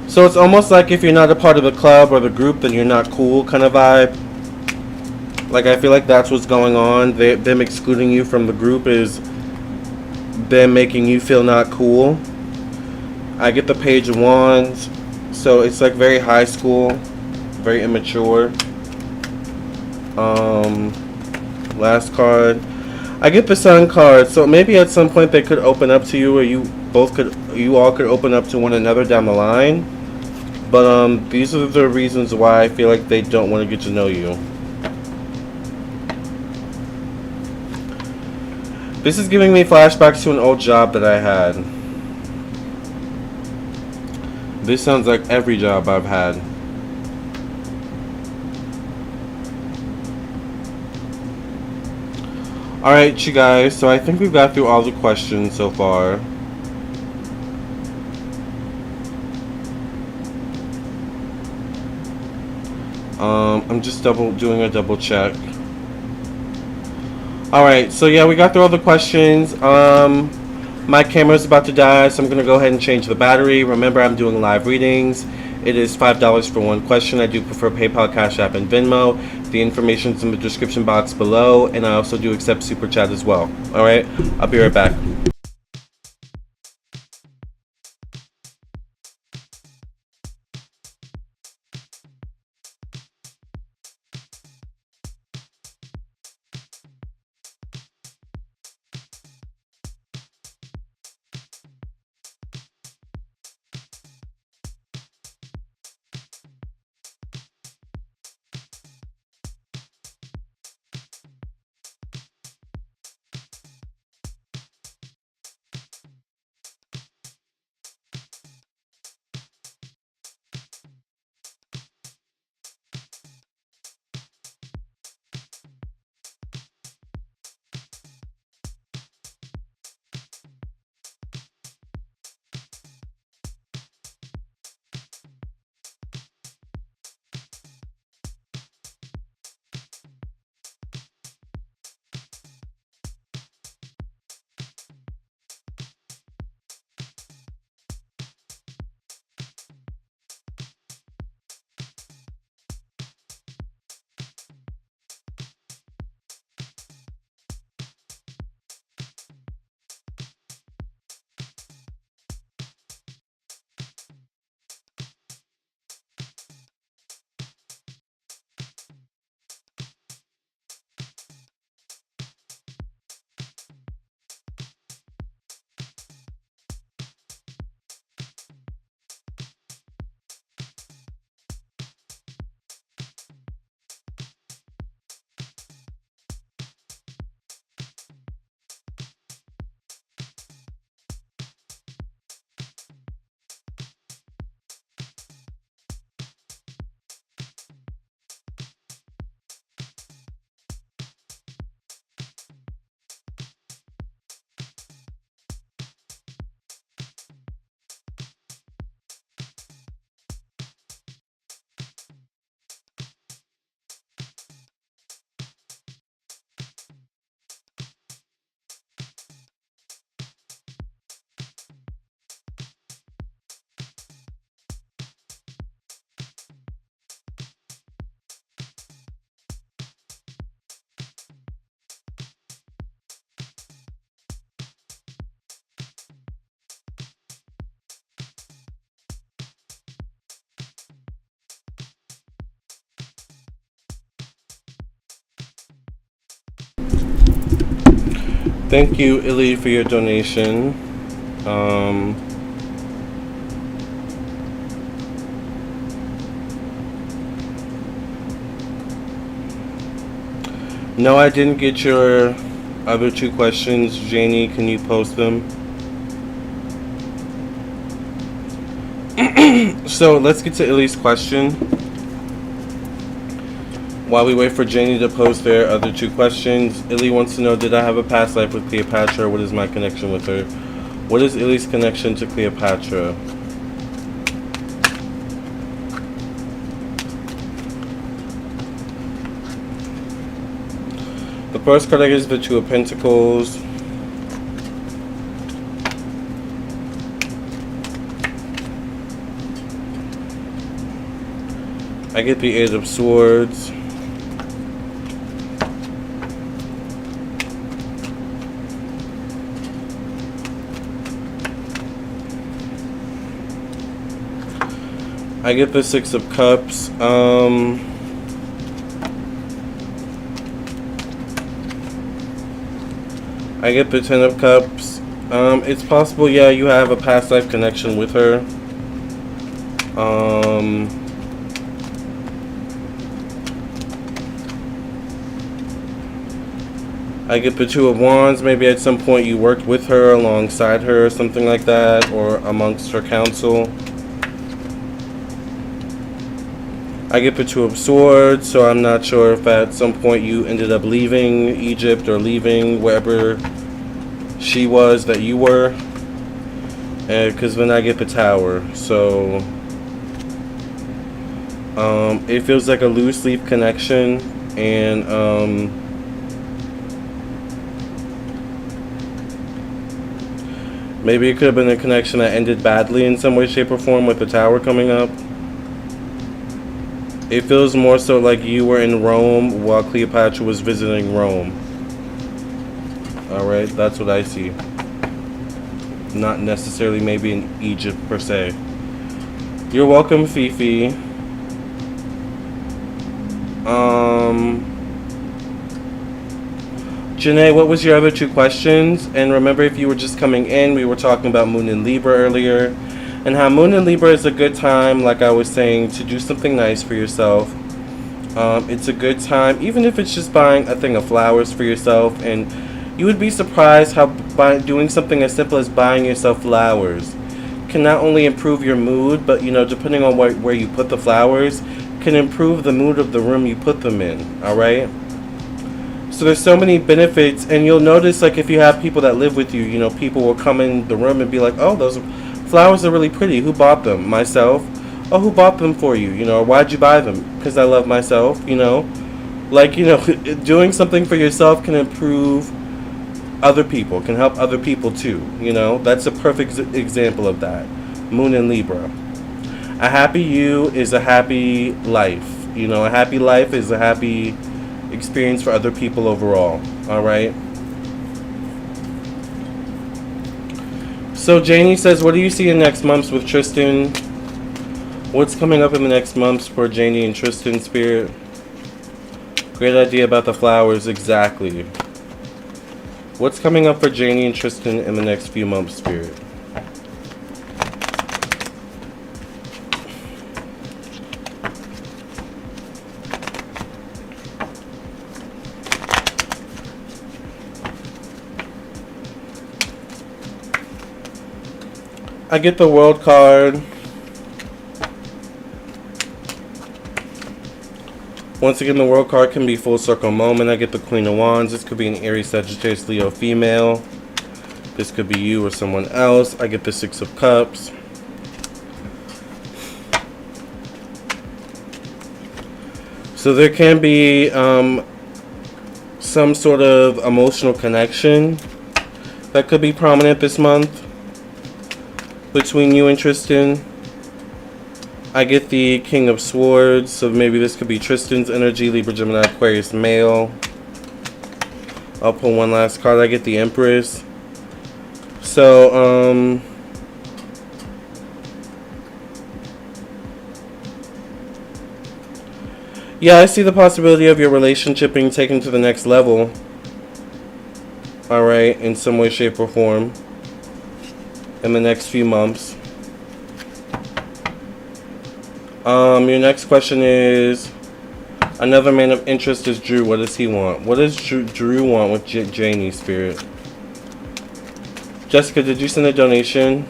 So it's almost like if you're not a part of the club or the group, then you're not cool kind of vibe. Like, I feel like that's what's going on. Them excluding you from the group is them making you feel not cool. I get the Page of Wands. So it's like very high school, very immature. Last card. I get the Sun card. So maybe at some point they could open up to you, or you all could open up to one another down the line. But these are the reasons why I feel like they don't want to get to know you. This is giving me flashbacks to an old job that I had. This sounds like every job I've had. Alright, you guys, so I think we've got through all the questions so far. I'm just doing a double check. Alright, so yeah, we got through all the questions. My camera's about to die, so I'm going to go ahead and change the battery. Remember, I'm doing live readings. It is $5 for one question. I do prefer PayPal, Cash App, and Venmo. The information's in the description box below, and I also do accept Super Chat as well. Alright, I'll be right back. Thank you, Illy, for your donation. No, I didn't get your other two questions. Janie, can you post them? So let's get to Illy's question. While we wait for Janie to post their other two questions, Illy wants to know, did I have a past life with Cleopatra, or what is my connection with her? What is Illy's connection to Cleopatra? The first card I get is the Two of Pentacles. I get the Eight of Swords. I get the Six of Cups. I get the Ten of Cups. It's possible, yeah, you have a past life connection with her. I get the Two of Wands. Maybe at some point you worked with her, alongside her, or something like that, or amongst her counsel. I get the Two of Swords, so I'm not sure if at some point you ended up leaving Egypt or leaving wherever she was that you were. Because then I get the Tower. So it feels like a loose leaf connection, and maybe it could have been a connection that ended badly in some way, shape, or form with the Tower coming up. It feels more so like you were in Rome while Cleopatra was visiting Rome. Alright, that's what I see. Not necessarily maybe in Egypt per se. You're welcome, Fifi. Janae, what was your other two questions? And remember, if you were just coming in, we were talking about Moon in Libra earlier, and how Moon in Libra is a good time, like I was saying, to do something nice for yourself. It's a good time, even if it's just buying a thing of flowers for yourself, and you would be surprised how by doing something as simple as buying yourself flowers can not only improve your mood, but, you know, depending on where you put the flowers, can improve the mood of the room you put them in, alright? So there's so many benefits, and you'll notice, like, if you have people that live with you, you know, people will come in the room and be like, oh, those flowers are really pretty. Who bought them? Myself. Oh, who bought them for you? You know, why'd you buy them? Because I love myself, you know. Like, you know, doing something for yourself can improve other people, can help other people too, you know. That's a perfect example of that. Moon in Libra. A happy you is a happy life. You know, a happy life is a happy experience for other people overall. Alright? So Janie says, what do you see in next months with Tristan? What's coming up in the next months for Janie and Tristan, Spirit? Great idea about the flowers, exactly. What's coming up for Janie and Tristan in the next few months, Spirit? I get the World card. Once again, the World card can be full circle moment. I get the Queen of Wands. This could be an Aries, Sagittarius, Leo female. This could be you or someone else. I get the Six of Cups. So there can be some sort of emotional connection that could be prominent this month between you and Tristan. I get the King of Swords, so maybe this could be Tristan's energy, Libra, Gemini, Aquarius, male. I'll pull one last card. I get the Empress. So, yeah, I see the possibility of your relationship being taken to the next level. Alright, in some way, shape, or form. In the next few months. Your next question is, Another man of interest is Drew. What does he want? What does Drew want with Janie, Spirit? Jessica, did you send a donation?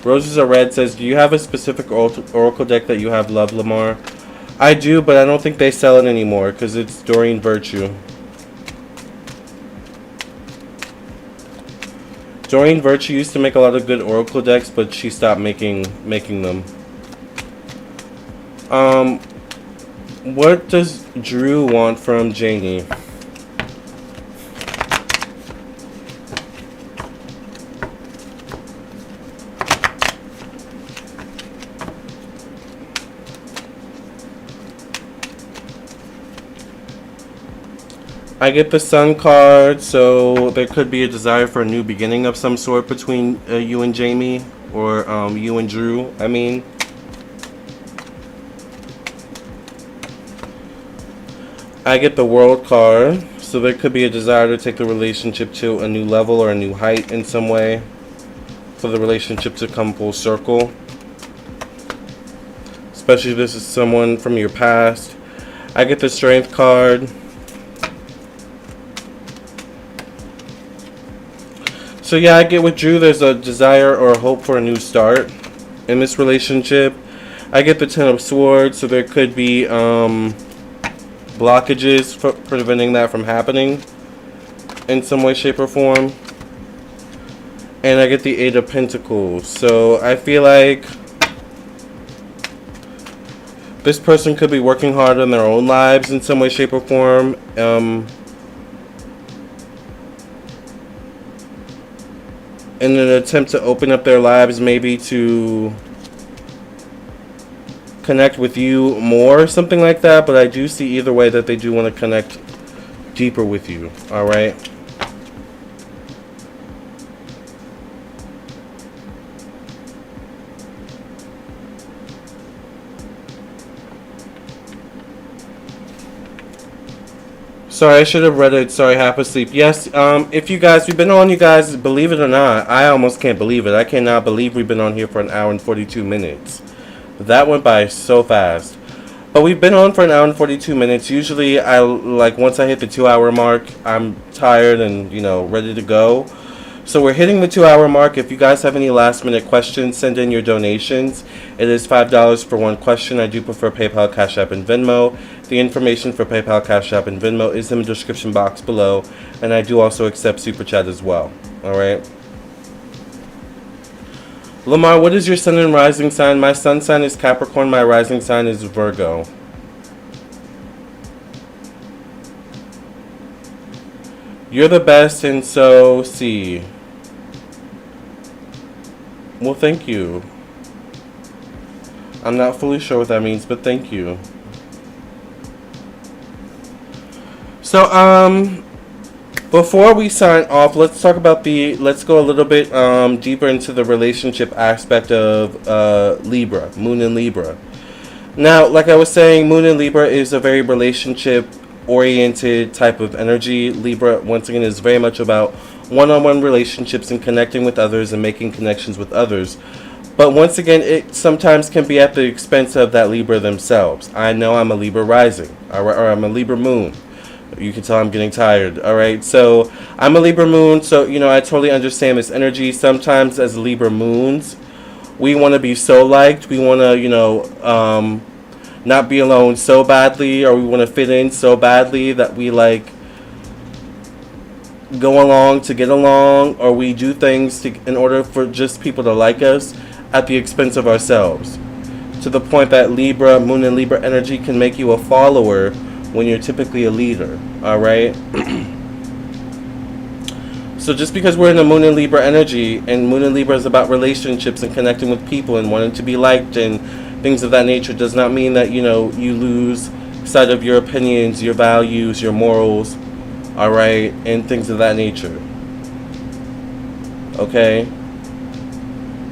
Roses Are Red says, do you have a specific oracle deck that you have, love, Lamarr? I do, but I don't think they sell it anymore because it's Doreen Virtue. Doreen Virtue used to make a lot of good oracle decks, but she stopped making them. What does Drew want from Janie? I get the Sun card, so there could be a desire for a new beginning of some sort between you and Jamie, or you and Drew, I mean. I get the World card, so there could be a desire to take the relationship to a new level or a new height in some way, for the relationship to come full circle. Especially if this is someone from your past. I get the Strength card. So yeah, I get with Drew, there's a desire or a hope for a new start in this relationship. I get the Ten of Swords, so there could be blockages for preventing that from happening in some way, shape, or form. And I get the Eight of Pentacles. So I feel like this person could be working hard on their own lives in some way, shape, or form. In an attempt to open up their lives, maybe to connect with you more, something like that. But I do see either way that they do want to connect deeper with you. All right. Sorry, I should have read it. Sorry, half asleep. Yes, if you guys, we've been on, you guys, believe it or not, I almost can't believe it. I cannot believe we've been on here for an hour and 42 minutes. That went by so fast. But we've been on for an hour and 42 minutes. Usually, once I hit the 2-hour mark, I'm tired and, ready to go. So we're hitting the 2-hour mark. If you guys have any last-minute questions, send in your donations. It is $5 for one question. I do prefer PayPal, Cash App, and Venmo. The information for PayPal, Cash App, and Venmo is in the description box below. And I do also accept Super Chat as well. Alright? Lamarr, what is your sun and rising sign? My sun sign is Capricorn. My rising sign is Virgo. You're the best, and so see. Well, thank you. I'm not fully sure what that means, but thank you. So, before we sign off, let's go a little bit deeper into the relationship aspect of Libra, Moon in Libra. Now, like I was saying, Moon in Libra is a very relationship-oriented type of energy. Libra, once again, is very much about one-on-one relationships and connecting with others and making connections with others. But once again, it sometimes can be at the expense of that Libra themselves. I know I'm a Libra rising, or I'm a Libra moon. You can tell I'm getting tired, alright? So, I'm a Libra moon, so, I totally understand this energy. Sometimes as Libra moons, we want to be so liked. We want to, not be alone so badly, or we want to fit in so badly that we, go along to get along, or we do things in order for just people to like us at the expense of ourselves. To the point that Libra, Moon and Libra energy can make you a follower when you're typically a leader, alright? So just because we're in the Moon and Libra energy, and Moon and Libra is about relationships and connecting with people and wanting to be liked and things of that nature, does not mean that, you lose sight of your opinions, your values, your morals, alright, and things of that nature. Okay?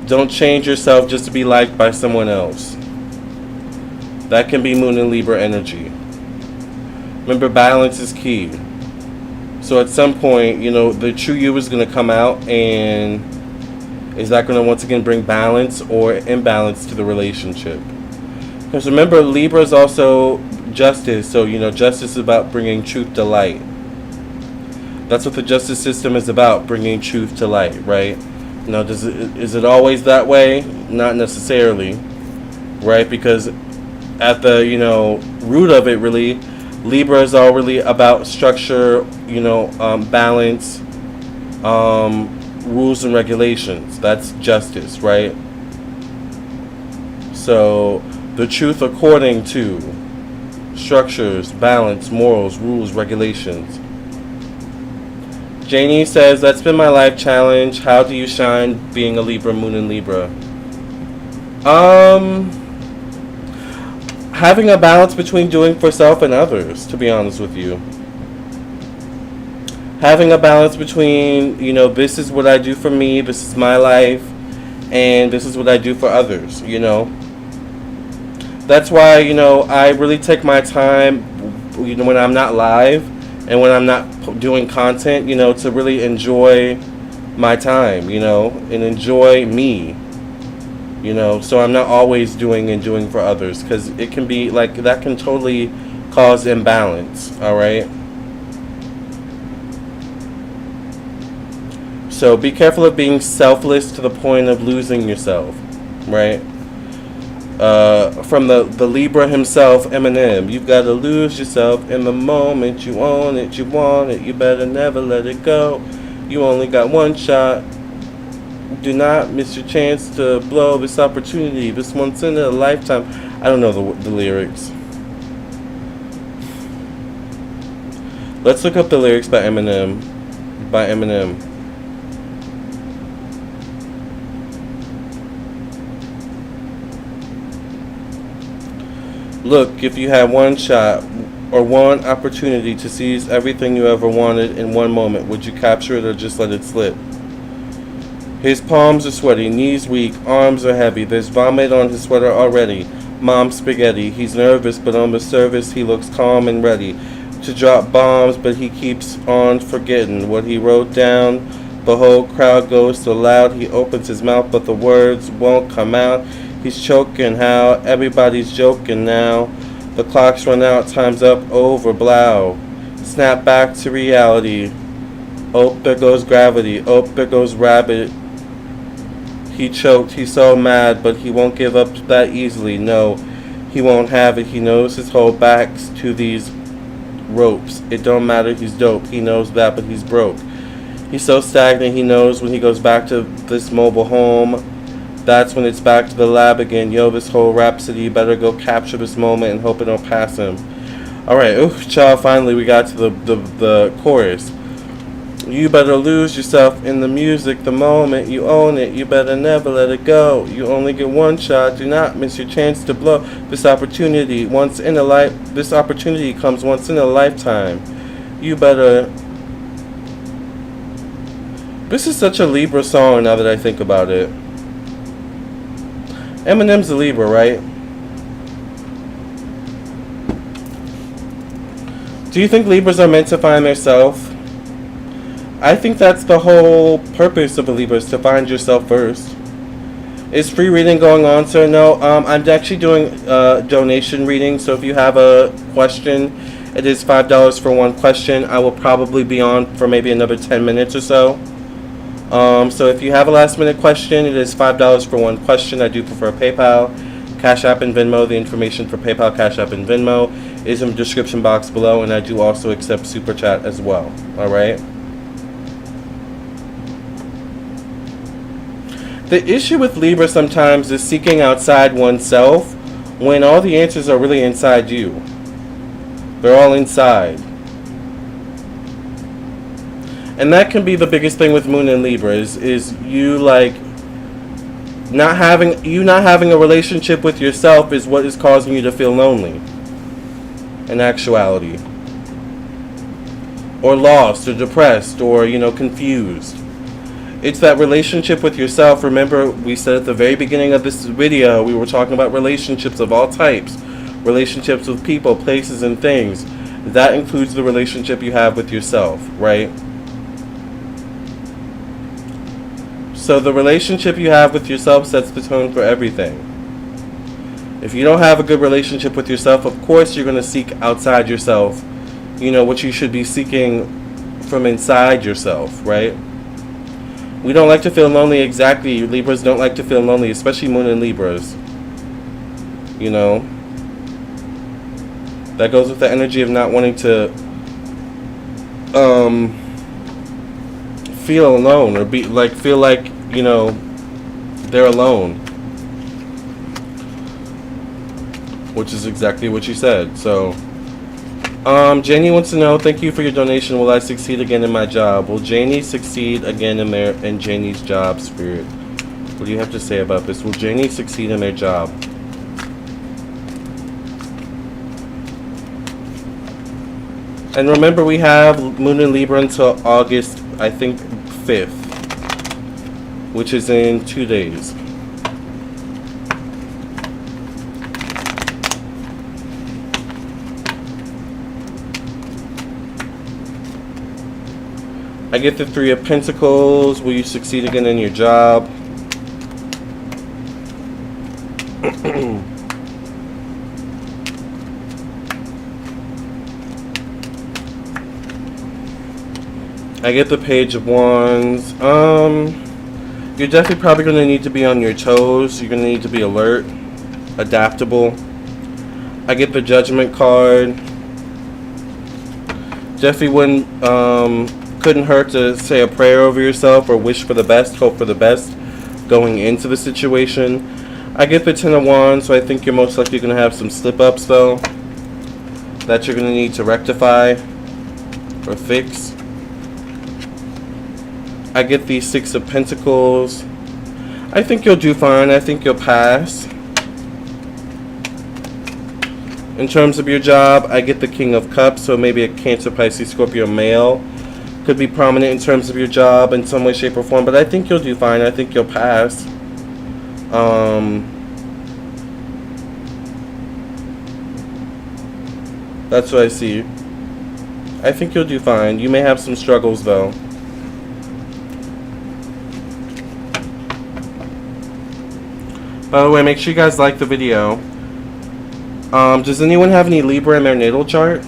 Don't change yourself just to be liked by someone else. That can be Moon and Libra energy. Remember, balance is key. So at some point, the true you is going to come out, and is that going to once again bring balance or imbalance to the relationship? Because remember, Libra is also justice. So, justice is about bringing truth to light. That's what the justice system is about, bringing truth to light, right? Is it always that way? Not necessarily, right? Because at the, root of it, really, Libra is all really about structure, balance, rules and regulations. That's justice, right? So the truth according to structures, balance, morals, rules, regulations. Janie says, that's been my life challenge. How do you shine being a Libra, moon in Libra? Having a balance between doing for self and others, to be honest with you. Having a balance between, this is what I do for me, this is my life, and this is what I do for others, That's why, I really take my time, when I'm not live and when I'm not doing content, to really enjoy my time, and enjoy me, so I'm not always doing for others, because it can be like, that can totally cause imbalance, all right? So be careful of being selfless to the point of losing yourself, right? From the Libra himself, Eminem, you've got to lose yourself in the moment. You own it, you want it, you better never let it go. You only got one shot. Do not miss your chance to blow this opportunity. This once in a lifetime. I don't know the lyrics. Let's look up the lyrics by Eminem. Look, if you had one shot or one opportunity to seize everything you ever wanted in one moment, would you capture it or just let it slip? His palms are sweaty, knees weak, arms are heavy. There's vomit on his sweater already. Mom's spaghetti. He's nervous, but on the surface he looks calm and ready to drop bombs, but he keeps on forgetting what he wrote down. The whole crowd goes so loud, he opens his mouth, but the words won't come out. He's choking how everybody's joking now. The clock's run out, time's up, over, blow. Snap back to reality. Oh, there goes gravity. Oh, there goes rabbit. He choked, he's so mad, but he won't give up that easily. No, he won't have it. He knows his whole back's to these ropes. It don't matter, he's dope. He knows that, but he's broke. He's so stagnant, he knows when he goes back to this mobile home, that's when it's back to the lab again. Yo, this whole rhapsody, better go capture this moment and hope it don't pass him. Alright, oof, child, finally we got to the chorus. You better lose yourself in the music the moment you own it. You better never let it go. You only get one shot. Do not miss your chance to blow. This opportunity comes once in a lifetime. You better. This is such a Libra song now that I think about it. Eminem's a Libra, right? Do you think Libras are meant to find their self? I think that's the whole purpose of a Libra, is to find yourself first. Is free reading going on, sir? No, I'm actually doing donation reading, so if you have a question, it is $5 for one question. I will probably be on for maybe another 10 minutes or so. So if you have a last minute question, it is $5 for one question. I do prefer PayPal, Cash App, and Venmo. The information for PayPal, Cash App, and Venmo is in the description box below, and I do also accept Super Chat as well. Alright? The issue with Libra sometimes is seeking outside oneself when all the answers are really inside you. They're all inside. And that can be the biggest thing with Moon and Libra is you not having a relationship with yourself is what is causing you to feel lonely. In actuality. Or lost or depressed or confused. It's that relationship with yourself. Remember, we said at the very beginning of this video, we were talking about relationships of all types. Relationships with people, places, and things. That includes the relationship you have with yourself, right? So the relationship you have with yourself sets the tone for everything. If you don't have a good relationship with yourself, of course you're going to seek outside yourself, you know, what you should be seeking from inside yourself, right? We don't like to feel lonely, exactly. Libras don't like to feel lonely, especially Moon and Libras. You know? That goes with the energy of not wanting to feel alone, or feel like, you know, they're alone. Which is exactly what you said. So Janie wants to know, thank you for your donation. Will I succeed again in my job? Will Janie succeed again in Janie's job, Spirit? What do you have to say about this? Will Janie succeed in their job? And remember, we have Moon and Libra until August, I think, 5th. Which is in 2 days. I get the Three of Pentacles. Will you succeed again in your job? I get the Page of Wands. You're definitely probably going to need to be on your toes. You're going to need to be alert, adaptable. I get the Judgment card. Definitely couldn't hurt to say a prayer over yourself or wish for the best, hope for the best going into the situation. I get the Ten of Wands, so I think you're most likely going to have some slip-ups, though, that you're going to need to rectify or fix. I get the Six of Pentacles. I think you'll do fine. I think you'll pass. In terms of your job, I get the King of Cups, so maybe a Cancer, Pisces, Scorpio male could be prominent in terms of your job in some way, shape, or form, but I think you'll do fine. I think you'll pass. That's what I see. I think you'll do fine. You may have some struggles, though. By the way, make sure you guys like the video. Does anyone have any Libra in their natal chart?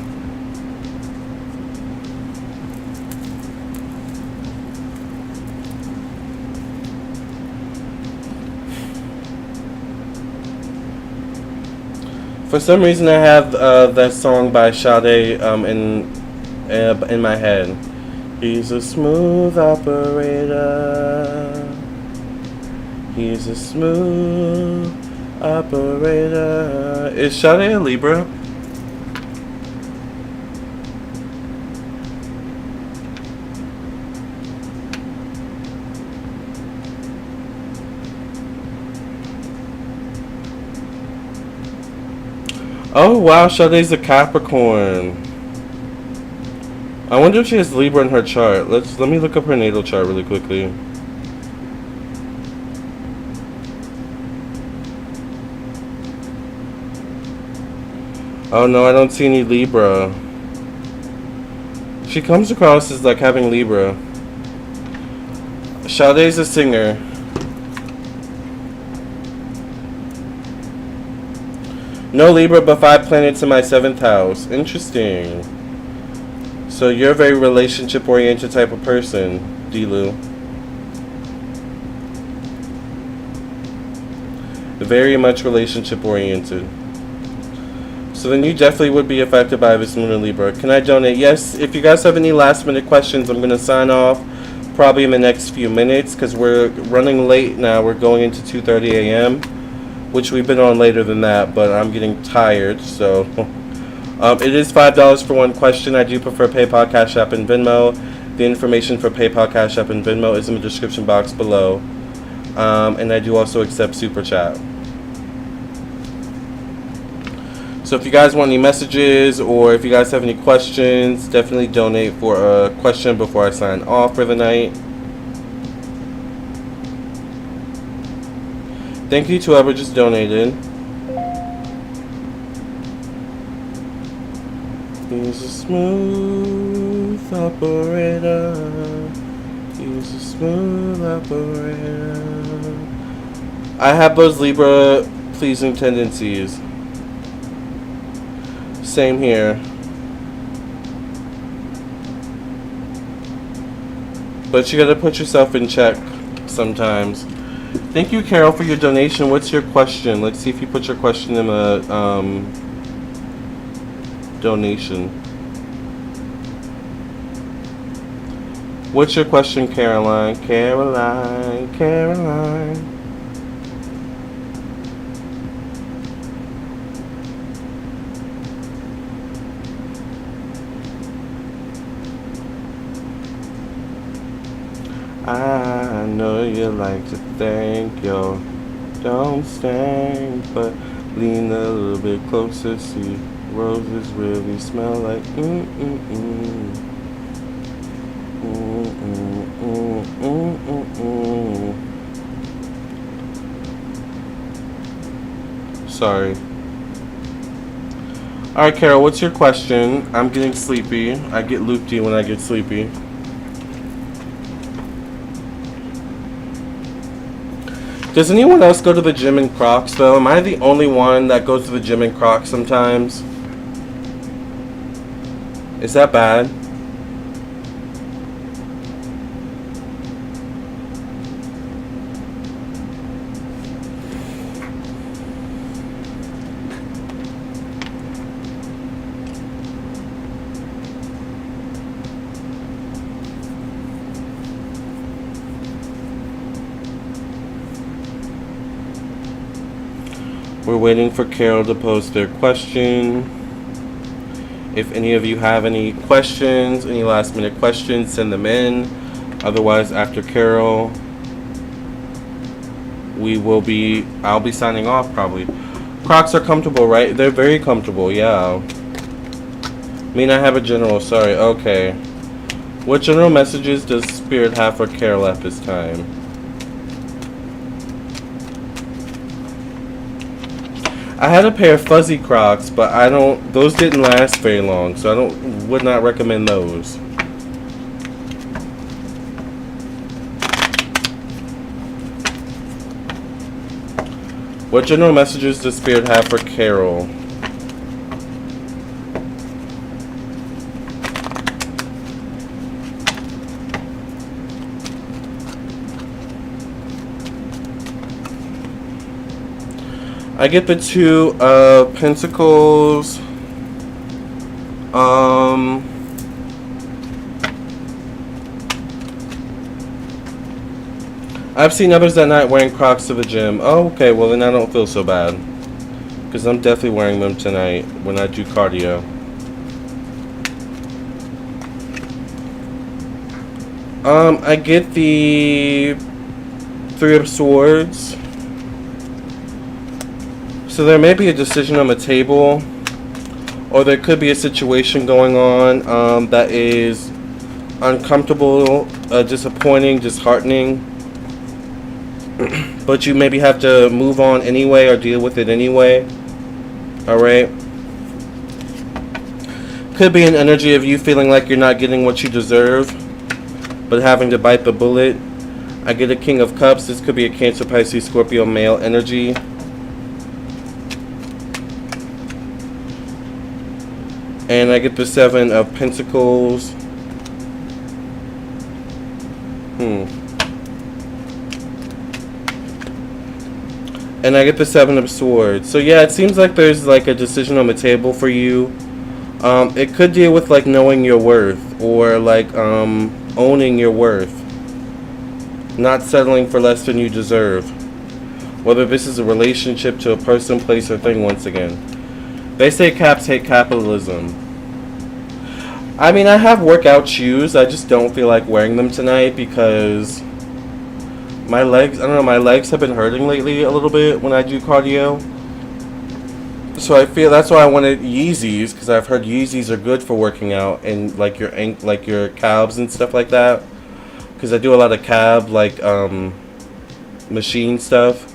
For some reason, I have that song by Sade in my head. He's a smooth operator. He's a smooth operator. Is Sade a Libra? Oh wow, Sade's a Capricorn. I wonder if she has Libra in her chart. Let me look up her natal chart really quickly. Oh no, I don't see any Libra. She comes across as like having Libra. Sade's a singer. No Libra, but 5 planets in my 7th house. Interesting. So you're a very relationship-oriented type of person, Dilu. Very much relationship-oriented. So then you definitely would be affected by this Moon and Libra. Can I donate? Yes. If you guys have any last-minute questions, I'm going to sign off probably in the next few minutes because we're running late now. We're going into 2:30 a.m., which we've been on later than that, but I'm getting tired, so it is $5 for one question. I do prefer PayPal, Cash App, and Venmo. The information for PayPal, Cash App, and Venmo is in the description box below, and I do also accept Super Chat. So if you guys want any messages or if you guys have any questions, definitely donate for a question before I sign off for the night. Thank you to whoever just donated. He's a smooth operator. He's a smooth operator. I have those Libra people-pleasing tendencies. Same here. But you gotta put yourself in check sometimes. Thank you, Carol, for your donation. What's your question? Let's see if you put your question in the donation. What's your question, Caroline? Caroline. I know you like to think you don't stink, but lean a little bit closer, see roses really smell like Sorry. Alright, Carol, what's your question? I'm getting sleepy. I get loopy when I get sleepy. Does anyone else go to the gym in Crocs, though? Am I the only one that goes to the gym in Crocs sometimes? Is that bad? We're waiting for Carol to post their question. If any of you have any questions, any last minute questions, send them in. Otherwise, after Carol, I'll be signing off probably. Crocs are comfortable, right? They're very comfortable, yeah. May not have a general, sorry, okay. What general messages does Spirit have for Carol at this time? I had a pair of fuzzy Crocs, but those didn't last very long, so would not recommend those. What general messages does Spirit have for Carol? I get the Two of Pentacles. I've seen others that night wearing Crocs to the gym. Oh, okay, well then I don't feel so bad. Because I'm definitely wearing them tonight when I do cardio. I get the Three of Swords. So there may be a decision on the table, or there could be a situation going on that is uncomfortable, disappointing, disheartening, but you maybe have to move on anyway or deal with it anyway. Alright? Could be an energy of you feeling like you're not getting what you deserve, but having to bite the bullet. I get a King of Cups. This could be a Cancer, Pisces, Scorpio male energy. And I get the Seven of Pentacles. And I get the Seven of Swords. So yeah, it seems like there's like a decision on the table for you. It could deal with like knowing your worth, or like owning your worth. Not settling for less than you deserve. Whether this is a relationship to a person, place, or thing once again. They say caps hate capitalism. I mean, I have workout shoes. I just don't feel like wearing them tonight because my legs, I don't know, my legs have been hurting lately a little bit when I do cardio. So I feel that's why I wanted Yeezys, because I've heard Yeezys are good for working out and like your calves and stuff like that. Because I do a lot of calf machine stuff.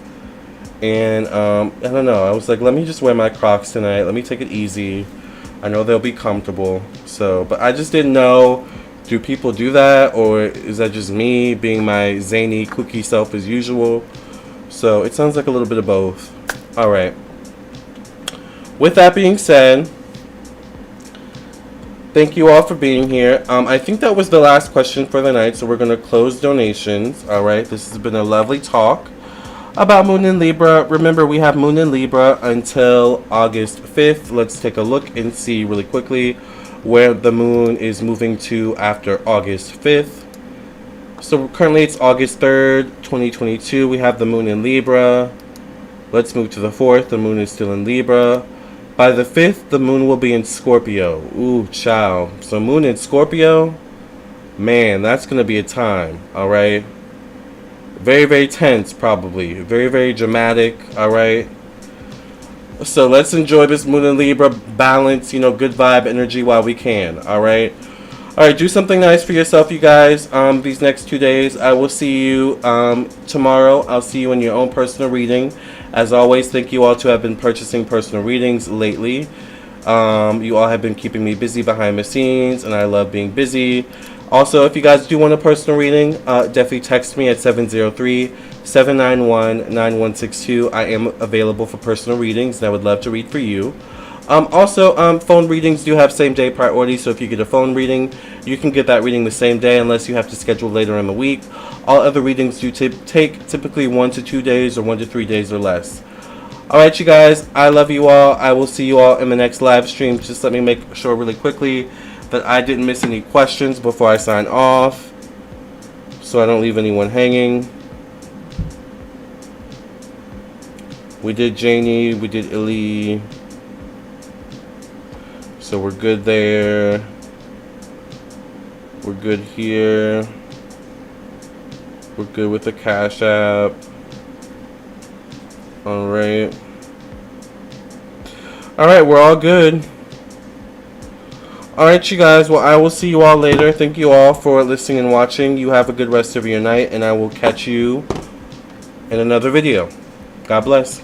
And I don't know, I was like, let me just wear my Crocs tonight, let me take it easy. I know they'll be comfortable. So, but I just didn't know, do people do that, or is that just me being my zany kooky self as usual? So it sounds like a little bit of both. All right. With that being said, thank you all for being here. I think that was the last question for the night, so we're going to close donations. All right. This has been a lovely talk about Moon in Libra. Remember, we have Moon in Libra until August 5th. Let's take a look and see really quickly where the Moon is moving to after August 5th. So currently it's August 3rd, 2022. We have the Moon in Libra. Let's move to the 4th. The Moon is still in Libra. By the 5th, the Moon will be in Scorpio. Ooh, child. So Moon in Scorpio, man, that's going to be a time, all right? Very, very tense, probably. Very, very dramatic, all right? So let's enjoy this Moon in Libra, balance, you know, good vibe energy while we can, all right? All right, do something nice for yourself, you guys, these next 2 days. I will see you tomorrow. I'll see you in your own personal reading. As always, thank you all to have been purchasing personal readings lately. You all have been keeping me busy behind the scenes, and I love being busy. Also, if you guys do want a personal reading, definitely text me at 703-791-9162. I am available for personal readings, and I would love to read for you. Also, phone readings do have same-day priority, so if you get a phone reading, you can get that reading the same day unless you have to schedule later in the week. All other readings do take typically 1 to 2 days or 1 to 3 days or less. Alright, you guys, I love you all. I will see you all in the next live stream. Just let me make sure really quickly that I didn't miss any questions before I sign off, so I don't leave anyone hanging. We did Janie, we did Illy. So we're good there. We're good here. We're good with the Cash App. Alright. Alright, we're all good. Alright, you guys. Well, I will see you all later. Thank you all for listening and watching. You have a good rest of your night, and I will catch you in another video. God bless.